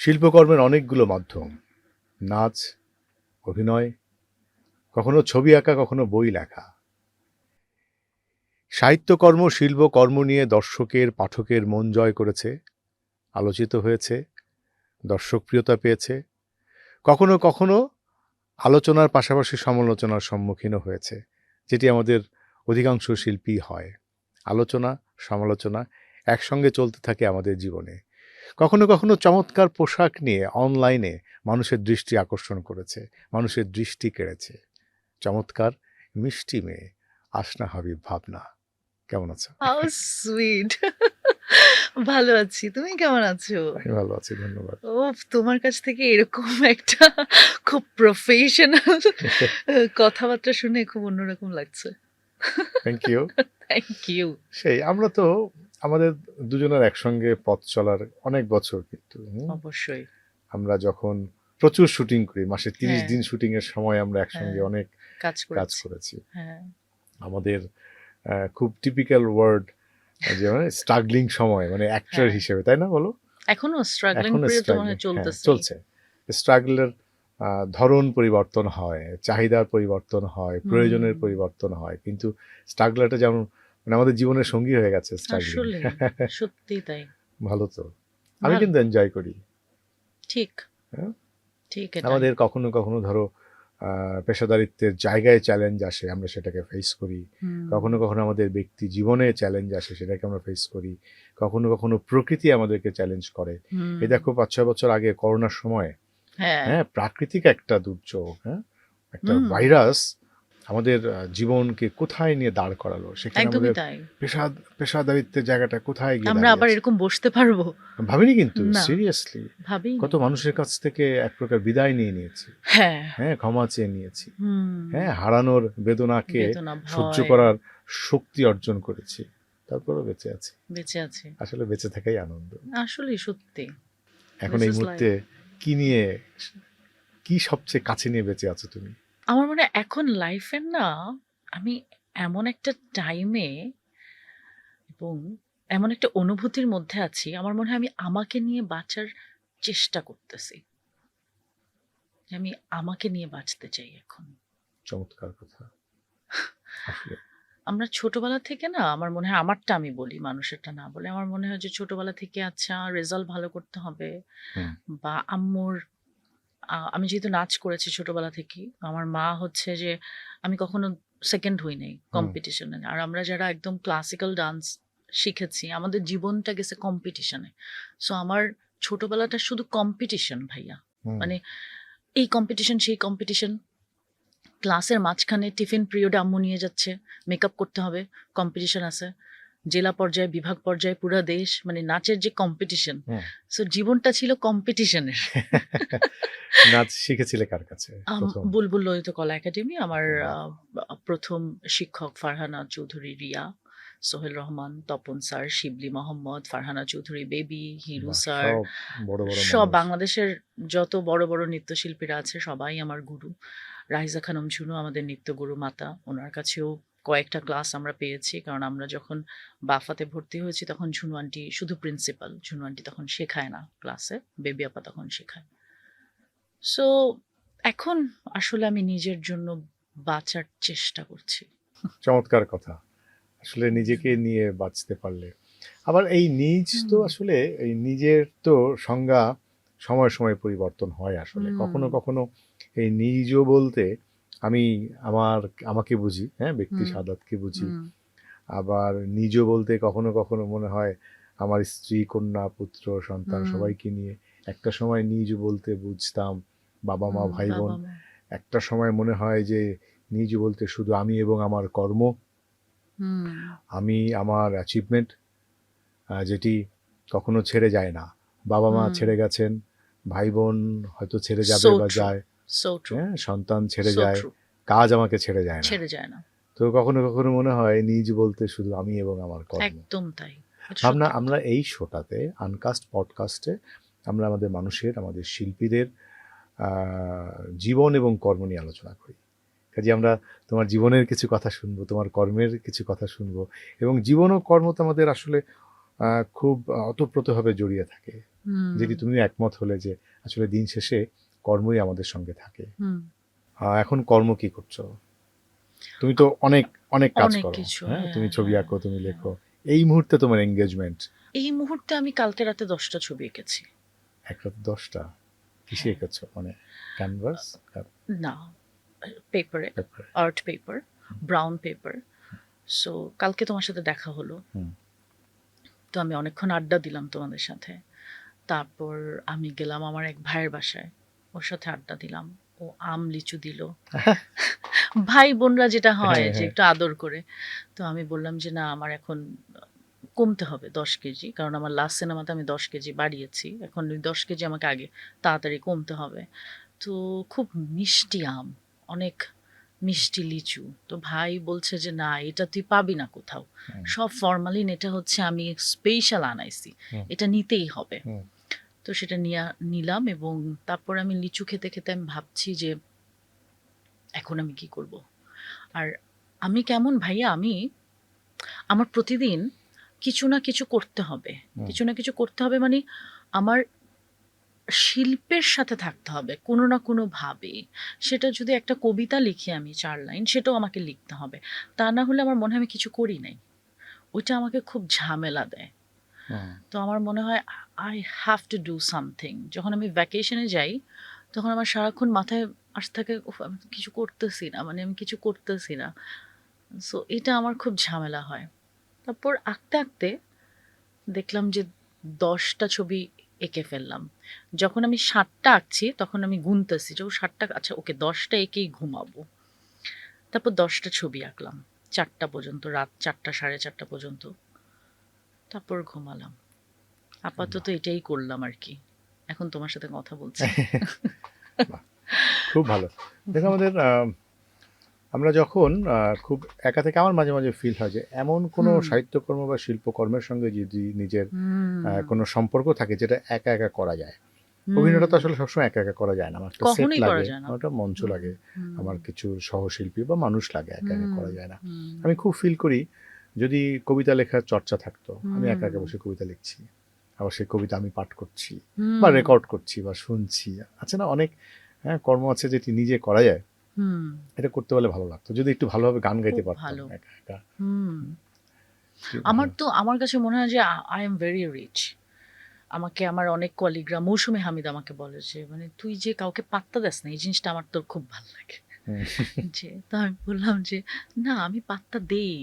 শিল্পকর্মের অনেকগুলো মাধ্যম, নাচ, অভিনয়, কখনো ছবি আঁকা, কখনো বই লেখা। সাহিত্যকর্ম, শিল্পকর্ম নিয়ে দর্শকের, পাঠকের মন জয় করেছে, আলোচিত হয়েছে, দর্শকপ্রিয়তা পেয়েছে। কখনো কখনো আলোচনার পাশাপাশি সমালোচনার সম্মুখীনও হয়েছে, যেটি আমাদের অধিকাংশ শিল্পী হয়। আলোচনা, সমালোচনা একসঙ্গে চলতে থাকে আমাদের জীবনে। কখনো কখনো চমৎকার পোশাক নিয়ে অনলাইনে মানুষের দৃষ্টি আকর্ষণ করেছে, মানুষের দৃষ্টি কেড়েছে। চমৎকার মিষ্টি মেয়ে আসনা হাবিব ভাবনা, কেমন আছো? How sweet. ভালো আছি। তুমি কেমন আছো? আমি ভালো আছি, ধন্যবাদ। ওফ! তোমার কাছ থেকে এরকম একটা খুব প্রফেশনাল কথাবার্তা শুনে খুব অন্যরকম লাগছে। Thank you. Thank you. সেই আমরা তো আমাদের দুজনের একসঙ্গে পথ চলার অনেক বছর, কিন্তু অবশ্যই। আমরা যখন প্রচুর শুটিং করি, মাসে 30 হ্যাঁ, দিন শুটিং এর সময় আমরা একসঙ্গে হ্যাঁ। অনেক কাজ কাজ করেছি। করেছি। হ্যাঁ। আমাদের খুব টিপিক্যাল ওয়ার্ড যে স্ট্রাগলিং সময়, মানে অ্যাক্টর হ্যাঁ। হিসেবে, তাই না বলো? এখনো স্ট্রাগলিং এখনো পিরিয়ড তো মনে স্ট্রাগলিং, হয় হ্যাঁ চলতেছেই। চলছে। স্ট্রাগলের ধরন পরিবর্তন হয়, চাহিদার পরিবর্তন হয়, প্রয়োজনের হুম, পরিবর্তন হয়, কিন্তু স্ট্রাগলারটা যেমন মানে আমাদের জীবনের সঙ্গী হয়ে গেছে স্ট্রাগলিং। আসলেই। সত্যিই তাই। ভালো তো। আমি ভালো। কিন্তু এনজয় করি। ঠিক, হ্যাঁ? ঠিক এটাই। আমাদের কখনো কখনো ধরো পেশাদারিত্বের জায়গায় চ্যালেঞ্জ আসে, আমরা সেটাকে ফেস করি। হুম, কখনো কখনো আমাদের ব্যক্তি জীবনে চ্যালেঞ্জ আসে, সেটাকে আমরা ফেস করি। কখনো কখনো প্রকৃতি আমাদেরকে চ্যালেঞ্জ করে। হুম। এই দেখো 5-6 বছর আগে করোনার সময়, হ্যাঁ। হ্যাঁ, প্রাকৃতিক একটা দুর্যোগ, হ্যাঁ, একটা হুম, ভাইরাস আমাদের জীবনকে কোথায় নিয়ে দাঁড় করালো, সেখানে একদমই আমাদের তাই। পেশাদারিত্বের জায়গাটা কোথায় গিয়ে আমরা আবার দাঁড়িয়েছে। এরকম বসতে পারবো? ভাবিনি কিন্তু, না, সিরিয়াসলি কত ভাবিইনি। মানুষের কাছ থেকে এক প্রকার বিদায় নিয়ে নিয়েছি, হ্যাঁ, হ্যাঁ, ক্ষমা চেয়ে নিয়েছি, হুম, হ্যাঁ, হারানোর বেদনাকে বেদনা, সহ্য ভয়, করার শক্তি অর্জন করেছি, তারপরও বেঁচে আছি। বেঁচে আছি। আসলে বেঁচে থাকাই আনন্দ। আসলেই সত্যি। এখন দিস এই ইজ লাইফ। মুহূর্তে কি নিয়ে, কি সবচেয়ে কাছে নিয়ে বেঁচে আছো তুমি? আমার মনে হয় এখন লাইফের না আমি এমন একটা টাইমে এবং এমন একটা অনুভূতির মধ্যে আছি, আমার মনে হয় আমি আমাকে নিয়ে বাঁচার চেষ্টা করতেছি। যে আমি আমাকে নিয়ে বাঁচতে চাই এখন। চমৎকার কথা। আসলে আমরা ছোটবেলা থেকে না আমার মনে হয় আমারটা আমি বলি, মানুষেরটা না বলে। আমার মনে হয় যে ছোটবেলা থেকে আচ্ছা রেজাল্ট ভালো করতে হবে হুম বা আম্মুর আমি যেহেতু নাচ করেছি ছোটবেলা থেকেই, আমার মা হচ্ছে যে আমি কখনো সেকেন্ড হই নাই হুম কম্পিটিশনে। আর আমরা যারা একদম ক্লাসিক্যাল ডান্স শিখেছি, আমাদের জীবনটা গেছে কম্পিটিশনে। সো আমার ছোটবেলাটা শুধু কম্পিটিশন ভাইয়া। হুম মানে এই কম্পিটিশন, সেই কম্পিটিশন। ক্লাসের মাঝখানে টিফিন পিরিয়ডে আম্মু নিয়ে যাচ্ছে, মেকআপ করতে হবে, কম্পিটিশন আছে। জেলা পর্যায়ে, বিভাগ পর্যায়ে, পুরা দেশ মানে নাচের যে কম্পিটিশন। হুম সো জীবনটা ছিল কম্পিটিশনের। নাচ শিখেছিলে কার কাছে প্রথম? বুলবুল ললিত কলা একাডেমি আমার বাহ, ১ম শিক্ষক ফারহানা চৌধুরী রিয়া, সোহেল রহমান, তপন স্যার, শিবলি মোহাম্মদ, ফারহানা চৌধুরী বেবি, হিরু বাহ, স্যার, সব বড় বড় সব মানুষ। বাংলাদেশের যত বড়, বড় নৃত্যশিল্পীরা আছে সবাই আমার গুরু। রাইজা খানম ঝুনু আমাদের নৃত্যগুরু মাতা। উনার কাছেও কয়েকটা ক্লাস আমরা পেয়েছি। কারণ আমরা যখন বাফাতে ভর্তি হয়েছি তখন ঝুনু আন্টি শুধু প্রিন্সিপাল। ঝুনু আন্টি তখন শেখায় না ক্লাসে। বেবি আপা তখন শেখায়। সো এখন আসলে আমি নিজের জন্য বাঁচার চেষ্টা করছি। চমৎকার কথা। আসলে নিজেকে নিয়ে বাঁচতে পারলে, আবার এই নিজ তো হুম, আসলে এই নিজের তো সংজ্ঞা সময় সময় পরিবর্তন হয়। আসলে হুম, কখনো কখনো এই নিজও বলতে আমি আমাকে বুঝি, হ্যাঁ, ব্যক্তি হুম, সাদাতকে বুঝি। হুম, আবার নিজ বলতে কখনো কখনো মনে হয় আমার স্ত্রী, কন্যা, পুত্র, সন্তান হুম, সবাইকে নিয়ে। একটা সময় নিজ বলতে বুঝতাম বাবা মা হুম, ভাই বোন। বাবা-মা। একটা সময় মনে হয় যে নিজ বলতে শুধু আমি এবং আমার কর্ম, হুম, আমি আমার অ্যাচিভমেন্ট, যেটি কখনো ছেড়ে যায় না। বাবা মা হুম। ছেড়ে গেছেন, ভাই বোন হয়তো ছেড়ে যাবে সো বা ট্রু, যায়, সো ট্রু, হ্যাঁ, সন্তান ছেড়ে সো যায়, ট্রু। কাজ আমাকে ছেড়ে যায় না। ছেড়ে যায় না। তো কখনো কখনো মনে হয় নিজ বলতে শুধু আমি এবং আমার কর্ম। একদম তাই। এটা ভাবনা, সত্যি কথা। আমরা এই শোটাতে আনকাস্ট পডকাস্টে আমরা আমাদের মানুষের, আমাদের শিল্পীদের জীবন এবং কর্ম নিয়ে আলোচনা করি। কাজে আমরা তোমার জীবনের কিছু কথা শুনবো, তোমার কর্মের কিছু কথা শুনবো, এবং জীবন ও কর্ম তো আমাদের আসলে খুব ওতপ্রোতভাবে জড়িয়ে থাকে, হুম যেটি তুমি একমত হলে যে আসলে দিন শেষে কর্মই আমাদের সঙ্গে থাকে। হুম এখন কর্ম কি করছো? তুমি তো অনেক অনেক কাজ অনেক করো, কিছু, হ্যাঁ, হ্যাঁ তুমি ছবি হ্যাঁ আঁকো, তুমি হ্যাঁ। লেখো। এই মুহূর্তে তোমার এঙ্গেজমেন্ট এই মুহূর্তে আমি কালকে রাতে 10টা ছবি এঁকেছি। একটা 10টা কিসে হ্যাঁ, এঁকেছো, মানে ক্যানভাস, না, পেপারে, পেপারে? Art paper, brown paper. So কালকে তোমার সাথে দেখা হলো, হুম। তো আমি অনেকক্ষণ আড্ডা দিলাম তোমাদের সাথে। তারপর আমি গেলাম আমার এক ভাইয়ের বাসায়, ওর সাথে আড্ডা দিলাম। ও আম লিচু দিল, ভাই বোনরা যেটা হয় হ্যাঁ, যে হ্যাঁ। একটু আদর করে। তো আমি বললাম যে না, আমার এখন কমতে হবে 10 কেজি, কারণ আমার লাস্ট সিনেমাতে আমি 10 কেজি বাড়িয়েছি, এখন ওই 10 কেজি আমাকে আগে তাড়াতাড়ি কমতে হবে। তো খুব মিষ্টি আম, অনেক মিষ্টি লিচু। তো ভাই বলছে যে না, এটা তুই পাবি না কোথাও, হুম, সব ফরমালিন, এটা হচ্ছে আমি স্পেশাল আনাইছি, হুম, এটা নিতেই হবে। হুম। তো সেটা নিলাম, এবং তারপর আমি লিচু খেতে খেতে আমি ভাবছি যে এখন আমি কি করব। আর আমি কেমন ভাইয়া, আমার প্রতিদিন কিছু না কিছু করতে হবে, হুম, কিছু না কিছু করতে হবে, মানে আমার শিল্পের সাথে থাকতে হবে কোনো না কোনো ভাবে। সেটা যদি একটা কবিতা লিখি আমি 4 লাইন, সেটাও আমাকে লিখতে হবে। তা না হলে আমার মনে হয় আমি কিছু করি নাই। ওইটা আমাকে খুব ঝামেলা দেয়। হুম। তো আমার মনে হয় I have to do something. যখন আমি ভ্যাকেশনে যাই, তখন আমার সারাক্ষণ মাথায় আসতে থাকে, উফ আমি তো কিছু করতেছি না, মানে আমি কিছু করতেছি না। সো এটা আমার খুব ঝামেলা হয়। তারপর আঁকতে আঁকতে দেখলাম যে 10টা ছবি এঁকে ফেললাম। যখন আমি 7টা আঁকছি তখন আমি গুনতেছি যে ও 7টা, আচ্ছা ওকে 10টা এঁকেই ঘুমাবো। তারপর 10টা ছবি আঁকলাম 4টা পর্যন্ত, রাত 4টা 4:30 পর্যন্ত। তারপর ঘুমালাম। আপাতত বাহ! এটাই করলাম আর কি। এখন তোমার সাথে কথা বলছি। বাহ! খুব ভালো। দেখো আমাদের আমরা যখন খুব একা থেকে আমার মাঝে, মাঝে ফিল হয় যে এমন কোনো হুম, সাহিত্যকর্ম বা শিল্পকর্মের সঙ্গে যদি নিজের হুম, কোনো সম্পর্ক থাকে যেটা একা, একা করা যায়। অভিনয়টা হুম। তো আসলে সবসময় একা, একা করা যায় না। আমার একটা সেট কখনোই করা লাগে, যায় না। আমার একটা মঞ্চ হুম, লাগে, হুম, আমার কিছু সহশিল্পী বা মানুষ লাগে, একা, একা হুম, করা যায় না। হুম, আমি খুব ফিল করি যদি কবিতা লেখার চর্চা থাকতো, আমি একা, হুম, একা বসে কবিতা লিখছি। আবার সেই কবিতা আমি পাঠ করছি বা হুম, রেকর্ড করছি বা শুনছি। আছে না অনেক, হ্যাঁ, কর্ম আছে যেটি নিজে করা যায়। হুম। এটা করতে পারলে ভালো লাগতো। যদি একটু ভালোভাবে গান গাইতে খুব পারতাম ভালো। একা, একা। হুম। হুম, কি আমার ভালো। তো আমার কাছে মনে হয় যে আই এম ভেরি রিচ। আমাকে আমার অনেক কলিগরা, মৌসুমী হামিদ আমাকে বলে যে মানে তুই যে কাউকে পাত্তা দেস না, এই জিনিসটা আমার তোর খুব ভালো লাগে। হুম, যে তো আমি বললাম যে না, আমি পাত্তা দেই,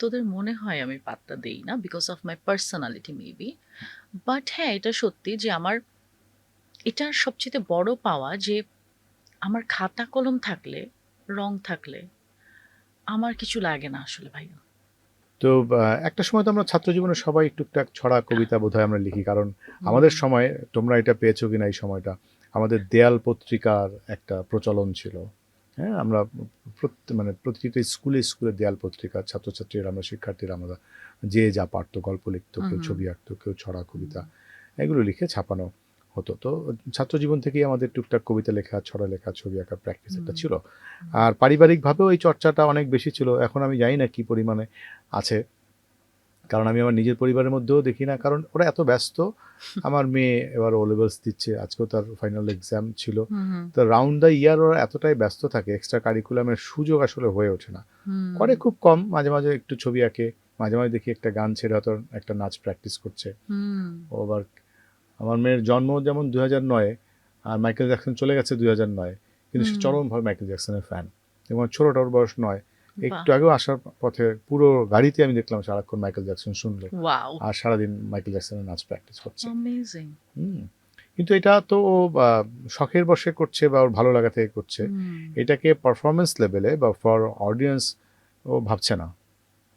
তোদের মনে হয় আমি পাত্তা দেই না, because of my personality maybe. But হ্যাঁ, এটা সত্যি যে আমার এটার সবচেয়ে বড় পাওয়া যে আমার খাতা কলম থাকলে, রং থাকলে আমার কিছু লাগে না আসলে ভাইয়া। তো একটা সময় তো আমরা ছাত্র জীবনে সবাই টুকটাক ছড়া কবিতা বোধহয় আমরা লিখি, কারণ হুম, আমাদের সময়, তোমরা এটা পেয়েছো কিনা এই সময়টা, আমাদের দেয়াল পত্রিকার একটা প্রচলন ছিল। হ্যাঁ, আমরা মানে প্রতিটা স্কুলে স্কুলে দেয়াল পত্রিকা, ছাত্রছাত্রীরা, আমরা শিক্ষার্থীরা, আমরা যে যা পারতো গল্প লিখতো, হুম, কেউ হুম, ছবি আঁকতো, কেউ ছড়া হুম, কবিতা, এগুলো লিখে ছাপানো হতো। তো ছাত্র জীবন থেকেই আমাদের টুকটাক কবিতা লেখা, ছড়া লেখা, ছবি আঁকার প্র্যাকটিস একটা হুম, ছিল। হুম, আর পারিবারিকভাবেও এই চর্চাটা অনেক বেশি ছিল। এখন আমি জানি না কি পরিমাণে আছে, কারণ আমি আমার নিজের পরিবারের মধ্যেও দেখি না, কারণ ওরা এত ব্যস্ত। আমার মেয়ে এবার ও লেভেলস দিচ্ছে, আজকেও তার ফাইনাল এক্সাম ছিল। হুম, তো রাউন্ড দ্য ইয়ার ওরা এতটাই ব্যস্ত থাকে, এক্সট্রা কারিকুলামের সুযোগ আসলে হয়ে ওঠে না। হুম, করে খুব কম, মাঝে মাঝে একটু ছবি আঁকে, মাঝে মাঝে দেখি একটা গান ছেড়ে হয়তো একটা নাচ প্র্যাকটিস করছে। হুম, ও আবার, আমার মেয়ের জন্ম যেমন 2009, আর মাইকেল জ্যাকসন চলে গেছে 2009, কিন্তু সে হুম। চরমভাবে মাইকেল জ্যাকসনের ফ্যান। এবং ছোটটার বয়স 9। বাহ! একটু আগেও আসার পথে পুরো গাড়িতে আমি দেখলাম সারাক্ষণ মাইকেল জ্যাকসন শুনলো, ওয়াও! আর সারাদিন মাইকেল জ্যাকসনের নাচ প্র্যাকটিস করছে। অ্যামেজিং! হুম। কিন্তু এটা তো ও শখের বশে করছে বা ওর ভালো লাগা থেকে করছে। হুম, এটাকে পারফরমেন্স লেভেলে বা ফর অডিয়েন্স ও ভাবছে না,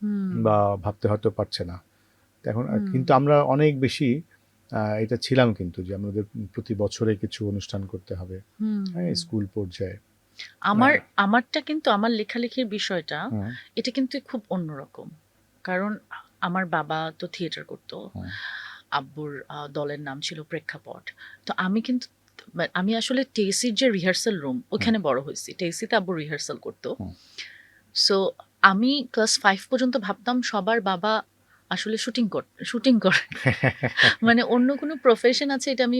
হুম, বা ভাবতে হয়তো পারছে না। এখন হুম, কিন্তু আমরা অনেক বেশি এটা ছিলাম কিন্তু, যে আমাদের প্রতি বছরে কিছু অনুষ্ঠান করতে হবে, হুম, হ্যাঁ, হুম। স্কুল পর্যায়ে। আমার আমারটা কিন্তু আমার লেখালেখির বিষয়টা, হুম, এটা কিন্তু খুব অন্যরকম। কারণ আমার বাবা তো থিয়েটার করতো। হুম, আব্বুর দলের নাম ছিল প্রেক্ষাপট। তো আমি কিন্তু আমি আসলে টেসির যে রিহার্সাল রুম, হুম, ওখানে বড় হইছি। টেসিতে আব্বু রিহার্সাল করতো। হুম, সো আমি ক্লাস 5 পর্যন্ত ভাবতাম সবার বাবা আসলে শুটিং করে মানে অন্য কোনো প্রফেশন আছে এটা আমি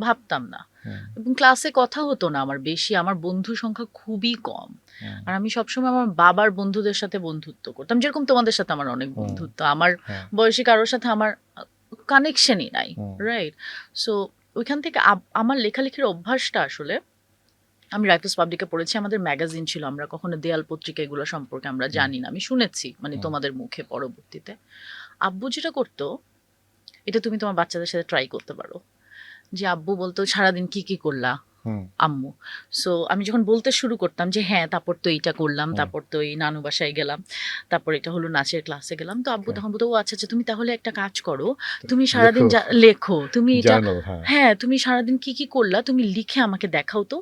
ভাবতাম না। হুম, এবং ক্লাসে কথা হতো না আমার বেশি, আমার বন্ধু সংখ্যা খুবই কম। হুম, আর আমি সবসময় আমার বাবার বন্ধুদের সাথে বন্ধুত্ব করতাম, যেরকম তোমাদের সাথে আমার অনেক হুম, বন্ধুত্ব। আমার হ্যাঁ, বয়সী কারোর সাথে আমার কানেকশনই নাই, হুম, রাইট? সো ওইখান থেকে আমার লেখালেখির অভ্যাসটা আসলে, আমি রাইফেলস পাবলিকে পড়েছি, আমাদের ম্যাগাজিন ছিল, আমরা কখনো দেয়াল পত্রিকা এগুলো সম্পর্কে আমরা হুম, জানি না, আমি শুনেছি মানে হুম, তোমাদের মুখে পরবর্তীতে। আব্বু যেটা করতো, এটা তুমি তোমার বাচ্চাদের সাথে ট্রাই করতে পারো, যে আব্বু বলতো সারাদিন কি কি করলা হুম, আম্মু। সো আমি যখন বলতে শুরু করতাম যে হ্যাঁ তারপর তো এইটা করলাম, হুম, তারপর তো এই নানু বাসায় গেলাম, তারপর এটা হলো নাচের ক্লাসে গেলাম, তো আব্বু হ্যাঁ, তখন বলতো ও আচ্ছা আচ্ছা তুমি তাহলে একটা কাজ করো, তো তুমি সারাদিন লেখো, লেখো, তুমি এটা, জার্নাল, হ্যাঁ, হ্যাঁ তুমি সারাদিন কি কি করলা তুমি লিখে আমাকে দেখাও তো।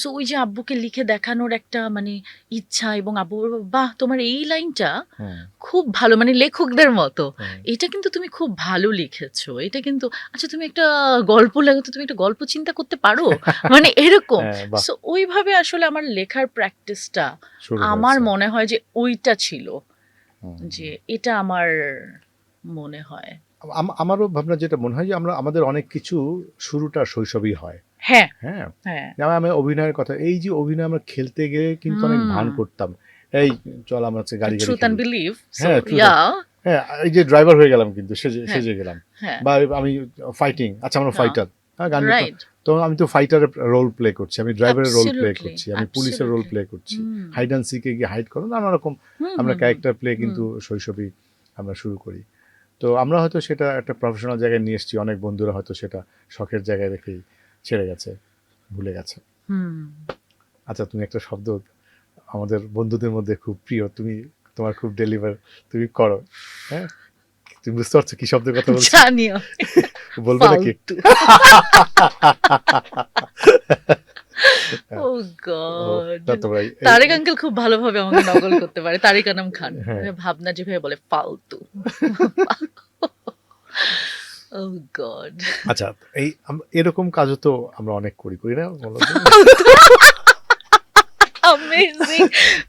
সো ওই যে আব্বুকে লিখে দেখানোর একটা মানে ইচ্ছা, এবং আব্বু বলবে, বাহ তোমার এই লাইনটা হুম, খুব ভালো, মানে লেখকদের মতো, হুম, এটা কিন্তু তুমি খুব ভালো লিখেছো, এটা কিন্তু, আচ্ছা তুমি একটা গল্প লেখো তো, তুমি একটা গল্প চিন্তা করতে পারো, মানে এরকম। হ্যাঁ, বাহ, সো ওইভাবে আসলে আমার লেখার প্র্যাকটিসটা শুরু আমার হয়েছে, মনে হয় যে ওইটা ছিল, হুম, যে হুম। এটা আমার মনে হয়। আমারও ভাবনা যেটা মনে হয় যে আমাদের অনেক কিছু শুরুটা শৈশবেই হয়, হ্যাঁ, হ্যাঁ, হ্যাঁ। যেমন আমি অভিনয়ের কথা, এই যে অভিনয় আমরা খেলতে গিয়ে কিন্তু অনেক হুম। ভান করতাম, এই চল আমরা হচ্ছে গাড়ি গাড়ি ট্রুথ অ্যান্ড খেলি, বিলিভ। সো হ্যাঁ ট্রুথ, ইয়া। হ্যাঁ এই যে ড্রাইভার হয়ে গেলাম কিন্তু সেজে হ্যাঁ, সেজে গেলাম, হ্যাঁ। বা আমি ফাইটিং, আচ্ছা আমরা হ্যাঁ, ফাইটার, হ্যাঁ গান তো, রাইট। তো আমি তো ফাইটারের রোল প্লে করছি, আমি ড্রাইভারের রোল প্লে অ্যাবসলিউটলি, করছি, আমি পুলিশের রোল অ্যাবসলিউটলি। প্লে করছি, হুম, হাইড অ্যান্ড সিকে গিয়ে হাইড করো, নানা রকম হুম, আমরা হুম, হুম, ক্যারেক্টার প্লে হুম। কিন্তু শৈশবেই আমরা শুরু করি। তো আমরা হয়তো সেটা একটা প্রফেশনাল জায়গায় নিয়ে এসেছি, অনেক বন্ধুরা হয়তো সেটা শখের জায়গায় রেখেই ছেড়ে গেছে, ভুলে গেছে। হুম। আচ্ছা তুমি একটা শব্দ আমাদের বন্ধুদের মধ্যে খুব প্রিয়, তুমি তোমার খুব ডেলিভার তুমি করো, হ্যাঁ তুমি বুঝতে পারছো কি শব্দের কথা বলছি, জানি আমি। বলবে নাকি? ফালতু। ও ও গড! না তোমরা তারেক আঙ্কেল খুব ভালোভাবে আমাকে নকল করতে পারে। তারেক আনাম খান। হ্যাঁ, ভাবনা যেভাবে বলে ফালতু। ও গড! আচ্ছা এই এরকম কাজও তো আমরা অনেক করি, করি না বলো তো? অ্যামেজিং!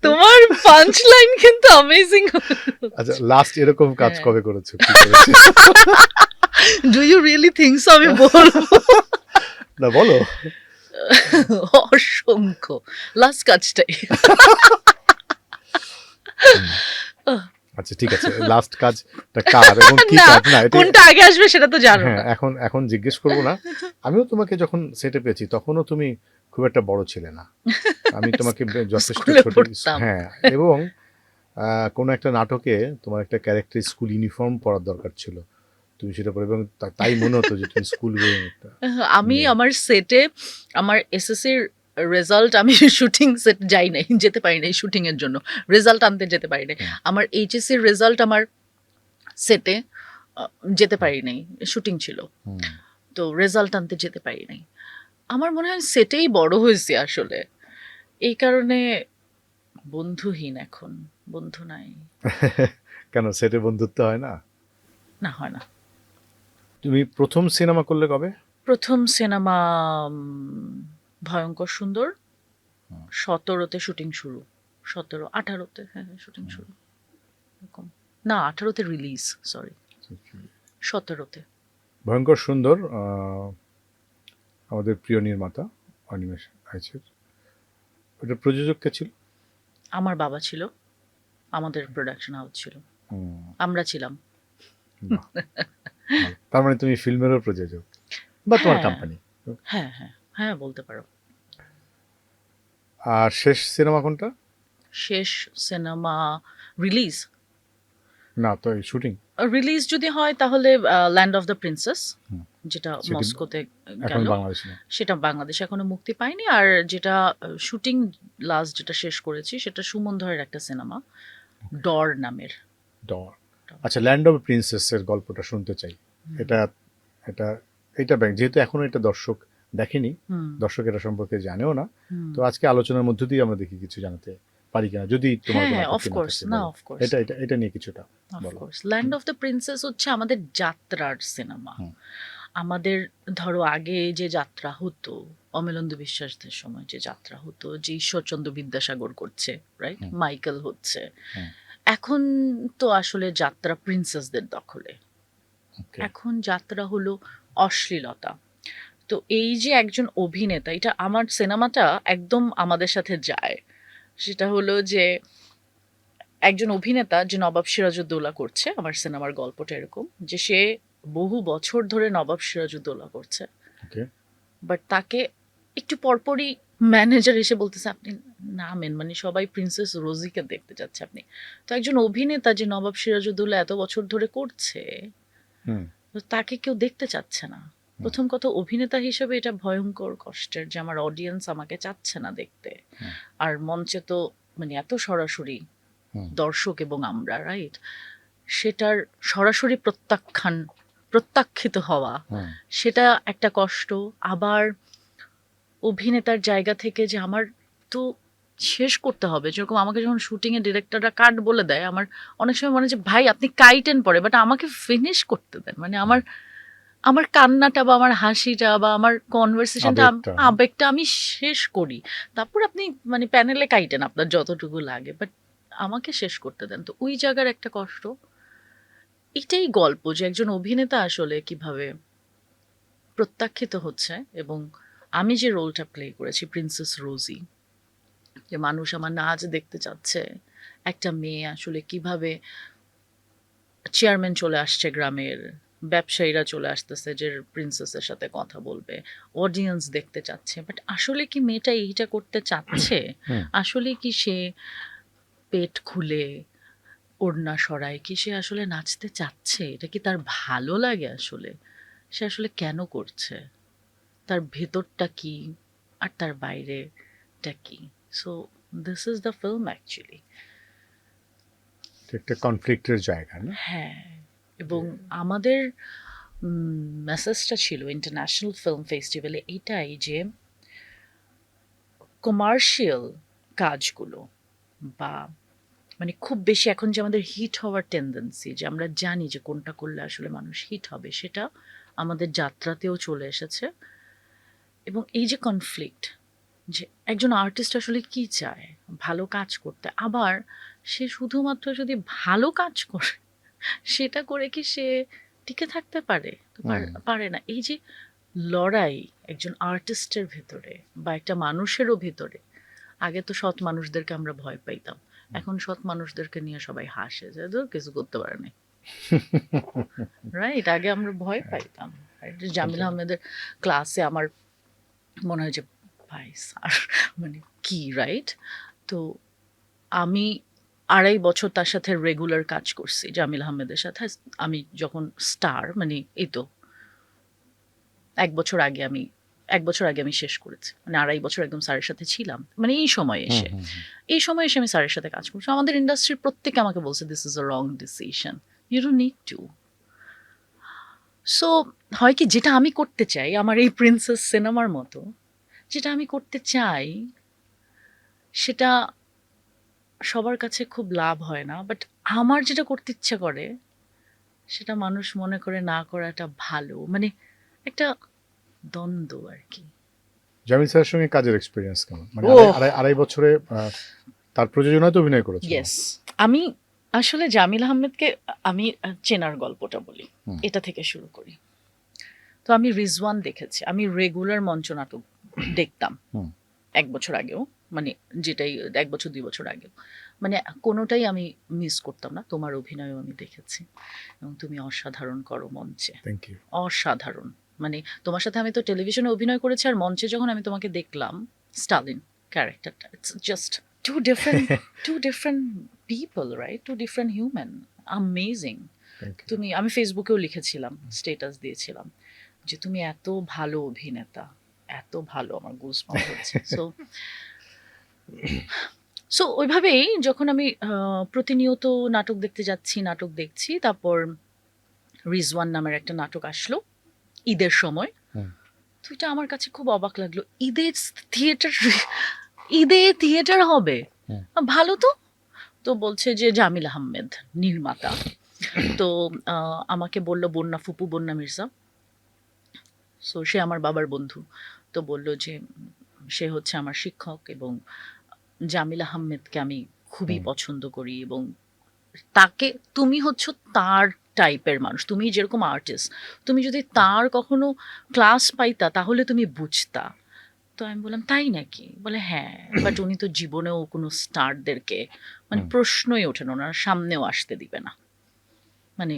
তোমার পাঞ্চ লাইন কিন্তু অ্যামেজিং আচ্ছা হচ্ছে। লাস্ট এরকম কাজ হ্যাঁ। কবে করেছো, কি করেছো? Do you really think so আমি বলবো? না বলো। অসংখ্য। লাস্ট কাজটাই। আচ্ছা ঠিক আছে, লাস্ট কাজটা কার এবং কি না, কাজ, না এটা, কোনটা আগে আসবে সেটা তো জানো হ্যাঁ না। এখন এখন জিজ্ঞেস করবো না। আমিও তোমাকে যখন সেটে পেয়েছি তখনও তুমি খুব একটা বড় ছিলে না, আমি তোমাকে যথেষ্ট স্কুলে ছোট, পড়তাম। হ্যাঁ, এবং কোনো একটা নাটকে তোমার একটা ক্যারেক্টার স্কুল ইউনিফর্ম পরার দরকার ছিল, তুমি সেটা পরে, এবং তাই মনে হতো যে তুমি স্কুল গোয়িং একটা আমি মেয়ে। আমার সেটে আমার এসএসসির রেজাল্ট, আমি শুটিং সেট যাই নাই, যেতে পারি নাই শুটিং এর জন্য। রেজাল্ট আনতে যেতে পারি নাই। হুম, আমার এইচএসসির রেজাল্ট আমার সেটে আ যেতে হুম, পারি নাই। শুটিং ছিল। হুম। তো রেজাল্ট আনতে যেতে পারি নাই। আমার মনে হয় সেটেই বড় হইছি আসলে। এই কারণে বন্ধুহীন এখন। বন্ধু নাই। কেন সেটে বন্ধুত্ব হয় না? না, হয় না। তুমি প্রথম সিনেমা করলে কবে? ১ম সিনেমা উম 'ভয়ঙ্কর সুন্দর', হুম, ১৭ তে শুটিং শুরু। ১৭, ১৮ তে, হ্যাঁ, হ্যাঁ, শুটিং শুরু। এরকম। না, ১৮ তে রিলিজ, সরি। ১৭ তে। ভয়ঙ্কর সুন্দর, আমাদের প্রিয় নির্মাতা অনিমেষ আইচের, ওটার প্রযোজক কে ছিল? আমার বাবা ছিল। আমাদের প্রোডাকশন হাউস ছিল। হুম, আমরা ছিলাম। বাহ, ভালো। তার মানে তুমি ফিল্মেরও প্রযোজক বা তোমার হ্যাঁ, কোম্পানি। হ্যাঁ, হ্যাঁ, হ্যাঁ বলতে পারো। আর শেষ সিনেমা কোনটা? শেষ সিনেমা রিলিজ? না তো এই শুটিং রিলিজ যদি হয় তাহলে 'ল্যান্ড অফ দ্য প্রিন্সেস', যেটা সেটি মস্কোতে এখন গেল। বাংলাদেশে না। সেটা বাংলাদেশে এখনো মুক্তি পায়নি। আর যেটা শুটিং লাস্ট যেটা শেষ করেছি সেটা সুমন ধরের একটা সিনেমা, 'ডর' নামের। ডর, আচ্ছা ল্যান্ড অফ প্রিন্সেসের গল্পটা শুনতে চাই। এটা এটা এটা যেহেতু এখনো এটা দর্শক দেখেনি, হুম, দর্শক এটা সম্পর্কে জানেও না, হুম। তো আজকে আলোচনার মধ্য দিয়ে আমরা দেখি কিছু জানাতে পারি কিনা, যদি তোমার হ্যাঁ, কোনো হ্যাঁ, আপত্তি না অফকোর্স। থাকে না, বলো। অফকোর্স, এটা নিয়ে কিছুটা বলো। Of course. 'Land of the princess' হচ্ছে আমাদের যাত্রার সিনেমা। হুম, আমাদের ধরো আগে যে যাত্রা হতো, অমলেন্দু বিশ্বাসদের সময় যে যাত্রা হতো, যে ঈশ্বরচন্দ্র বিদ্যাসাগর করছে, রাইট? হুম, মাইকেল হচ্ছে। হুম, এখন তো আসলে যাত্রা প্রিন্সেসদের দখলে। ওকে। এখন যাত্রা হলো অশ্লীলতা। তো এই যে একজন অভিনেতা, এটা আমার সিনেমাটা একদম আমাদের সাথে যায়। সেটা হলো যে একজন অভিনেতা যে নবাব সিরাজউদ্দৌলা করছে, আমার সিনেমার গল্পটা এরকম যে সে বহু বছর ধরে নবাব সিরাজউদ্দৌলা করছে। ওকে। বাট তাকে একটু পরপরই ম্যানেজার এসে বলতেছে আপনি নামেন, মানে সবাই প্রিন্সেস রোজিকে দেখতে যাচ্ছে আপনি। তো একজন অভিনেতা যে নবাব সিরাজউদ্দৌলা এত বছর ধরে করছে, হুম। তো তাকে কেউ দেখতে চাচ্ছে না। প্রথম কথা, অভিনেতা হিসেবে এটা ভয়ঙ্কর কষ্টের যে আমার অডিয়েন্স আমাকে চাচ্ছে না দেখতে। হুম। আর মঞ্চে তো মানে এত সরাসরি হুম। দর্শক এবং আমরা, রাইট, সেটার সরাসরি প্রত্যাখ্যিত হওয়া, হুম। সেটা একটা কষ্ট। আবার অভিনেতার জায়গা থেকে যে আমার তো শেষ করতে হবে, যেরকম আমাকে যখন শুটিংয়ে ডিরেক্টররা কাট বলে দেয়, আমার অনেক সময় মনে হয় যে ভাই আপনি কাইটেন পরে, বাট আমাকে ফিনিশ করতে দেন। মানে আমার আমার কান্নাটা বা আমার হাসিটা বা আমার কনভারসেশনটা, আবেগটা। আবেগটা আমি শেষ করি। তারপর আপনি মানে প্যানেলে কাইটেন আপনার যতটুকু লাগে, বাট আমাকে শেষ করতে দেন। তো ওই জায়গার একটা কষ্ট। এটাই গল্প যে একজন অভিনেতা আসলে কিভাবে প্রত্যাখ্যিত হচ্ছে। এবং আমি যে রোলটা প্লে করেছি প্রিন্সেস রোজি, যে মানুষ আমার নাচ দেখতে চাচ্ছে, একটা মেয়ে আসলে কিভাবে, চেয়ারম্যান চলে আসছে গ্রামের, ব্যবসায়ীরা চলে আসতেছে যে প্রিন্সেসের সাথে কথা বলবে, অডিয়েন্স দেখতে চাচ্ছে, বাট আসলে কি মেয়েটা এইটা করতে চাচ্ছে? হুম। আসলে কি সে পেট খুলে ওড়না সরায় কি সে আসলে নাচতে চাচ্ছে? এটা কি তার ভালো লাগে আসলে? সে আসলে কেন করছে? তার ভেতরটা কি? আর তার বাইরেটা কি? So this is the film actually. এটা একটা কনফ্লিক্টের জায়গা, না? হ্যাঁ, এবং আমাদের মেসেজটা ছিল ইন্টারন্যাশনাল ফিল্ম ফেস্টিভ্যালে এটাই যে কমার্শিয়াল কাজগুলো বা মানে খুব বেশি এখন যে আমাদের হিট হওয়ার টেন্ডেন্সি, যে আমরা জানি যে কোনটা করলে আসলে মানুষ হিট হবে, সেটা আমাদের যাত্রাতেও চলে এসেছে। এবং এই যে কনফ্লিক্ট, যে একজন আর্টিস্ট আসলে কি চায়, ভালো কাজ করতে, আবার সে শুধুমাত্র যদি ভালো কাজ করে সেটা করে কি সে টিকে থাকতে পারে? তো হুম। পারে না। এই যে লড়াই একজন আর্টিস্টের ভেতরে বা একটা মানুষেরও ভেতরে, আগে তো সৎ মানুষদেরকে আমরা ভয় পাইতাম, এখন সৎ মানুষদেরকে নিয়ে সবাই হাসে যে ধুর কিছু করতে পারে নাই, রাইট? আগে আমরা ভয় পাইতাম। right? যে জামিল আহমেদের ক্লাসে আমার মনে হয় যে ভাই স্যার মানে কি, রাইট? তো আমি ২.৫ বছর তার সাথে রেগুলার কাজ করছি জামিল আহমেদের সাথে। আমি যখন স্টার, মানে এই তো ১ বছর আগে আমি ১ বছর আগে আমি শেষ করেছি। মানে ২.৫ বছর একদম স্যারের সাথে ছিলাম। মানে এই সময়ে হুম। এসে। হুম। হুম। এই সময়ে এসে আমি স্যারের সাথে কাজ করছি। আমাদের ইন্ডাস্ট্রির প্রত্যেকে আমাকে বলছে, "this is a wrong decision. You don't need to." So হয় কি, যেটা আমি করতে চাই আমার এই 'প্রিন্সেস' সিনেমার মতো, যেটা আমি করতে চাই সেটা সবার কাছে খুব লাভ হয় না। বাট আমার যেটা করতে ইচ্ছা করে সেটা মানুষ মনে করে না করাটা ভালো। মানে একটা দ্বন্দ্ব আরকি। জামিল স্যারের সঙ্গে কাজের এক্সপেরিয়েন্স কেমন? মানে ওহ! আড়াই বছরে তার প্রযোজনায় তো অভিনয় করেছেন। ইয়েস। আমি আসলে জামিল আহমেদকে আমি চেনার গল্পটা বলি। হুম। এটা থেকে শুরু করি। তো আমি 'রিজওয়ান' দেখেছি। আমি রেগুলার মঞ্চনাটক দেখতাম। হুম। ১ বছর আগেও। মানে যেটাই ১ বছর ২ বছর আগেও। মানে কোনটাই আমি মিস করতাম না। তোমার অভিনয়ও আমি দেখেছি। এবং তুমি অসাধারণ করো মঞ্চে। Thank you. অসাধারণ। মানে তোমার সাথে আমি তো টেলিভিশনে অভিনয় করেছি, আর মঞ্চে যখন আমি তোমাকে দেখলাম, স্টালিন ক্যারেক্টারটা, it's just two different two different people, right? Two different human. Amazing. Thank you. আমি ফেসবুকেও লিখেছিলাম, স্ট্যাটাস দিয়েছিলাম যে তুমি এত ভালো অভিনেতা, এত ভালো, আমার গুজবাম্পস হচ্ছে। সো সো ওইভাবেই যখন আমি প্রতিনিয়ত নাটক দেখতে যাচ্ছি, নাটক দেখছি, তারপর 'রিজওয়ান' নামের একটা নাটক আসলো ঈদের সময়। হুম। তো এটা আমার কাছে খুব অবাক লাগলো। থিয়েটার ঈদে থিয়েটার হবে? হুম। ভালো তো। তো বলছে যে জামিল আহমেদ নির্মাতা। তো আমাকে বলল বন্যা ফুপু, বন্যা মির্জা। সো সে আমার বাবার বন্ধু। তো বলল যে সে হচ্ছে আমার শিক্ষক এবং জামিল আহমেদকে আমি খুবই হুম। পছন্দ করি এবং তাকে, তুমি হচ্ছে তার টাইপের মানুষ, তুমি যেরকম আর্টিস্ট, তুমি যদি তার কখনো ক্লাস পাইতা তাহলে তুমি বুঝতা। তো আমি বললাম তাই নাকি? বলে হ্যাঁ, বাট উনি তো জীবনেও কোনো স্টারদেরকে মানে হুম, প্রশ্নই ওঠে না, ওনার সামনেও আসতে দিবে না। মানে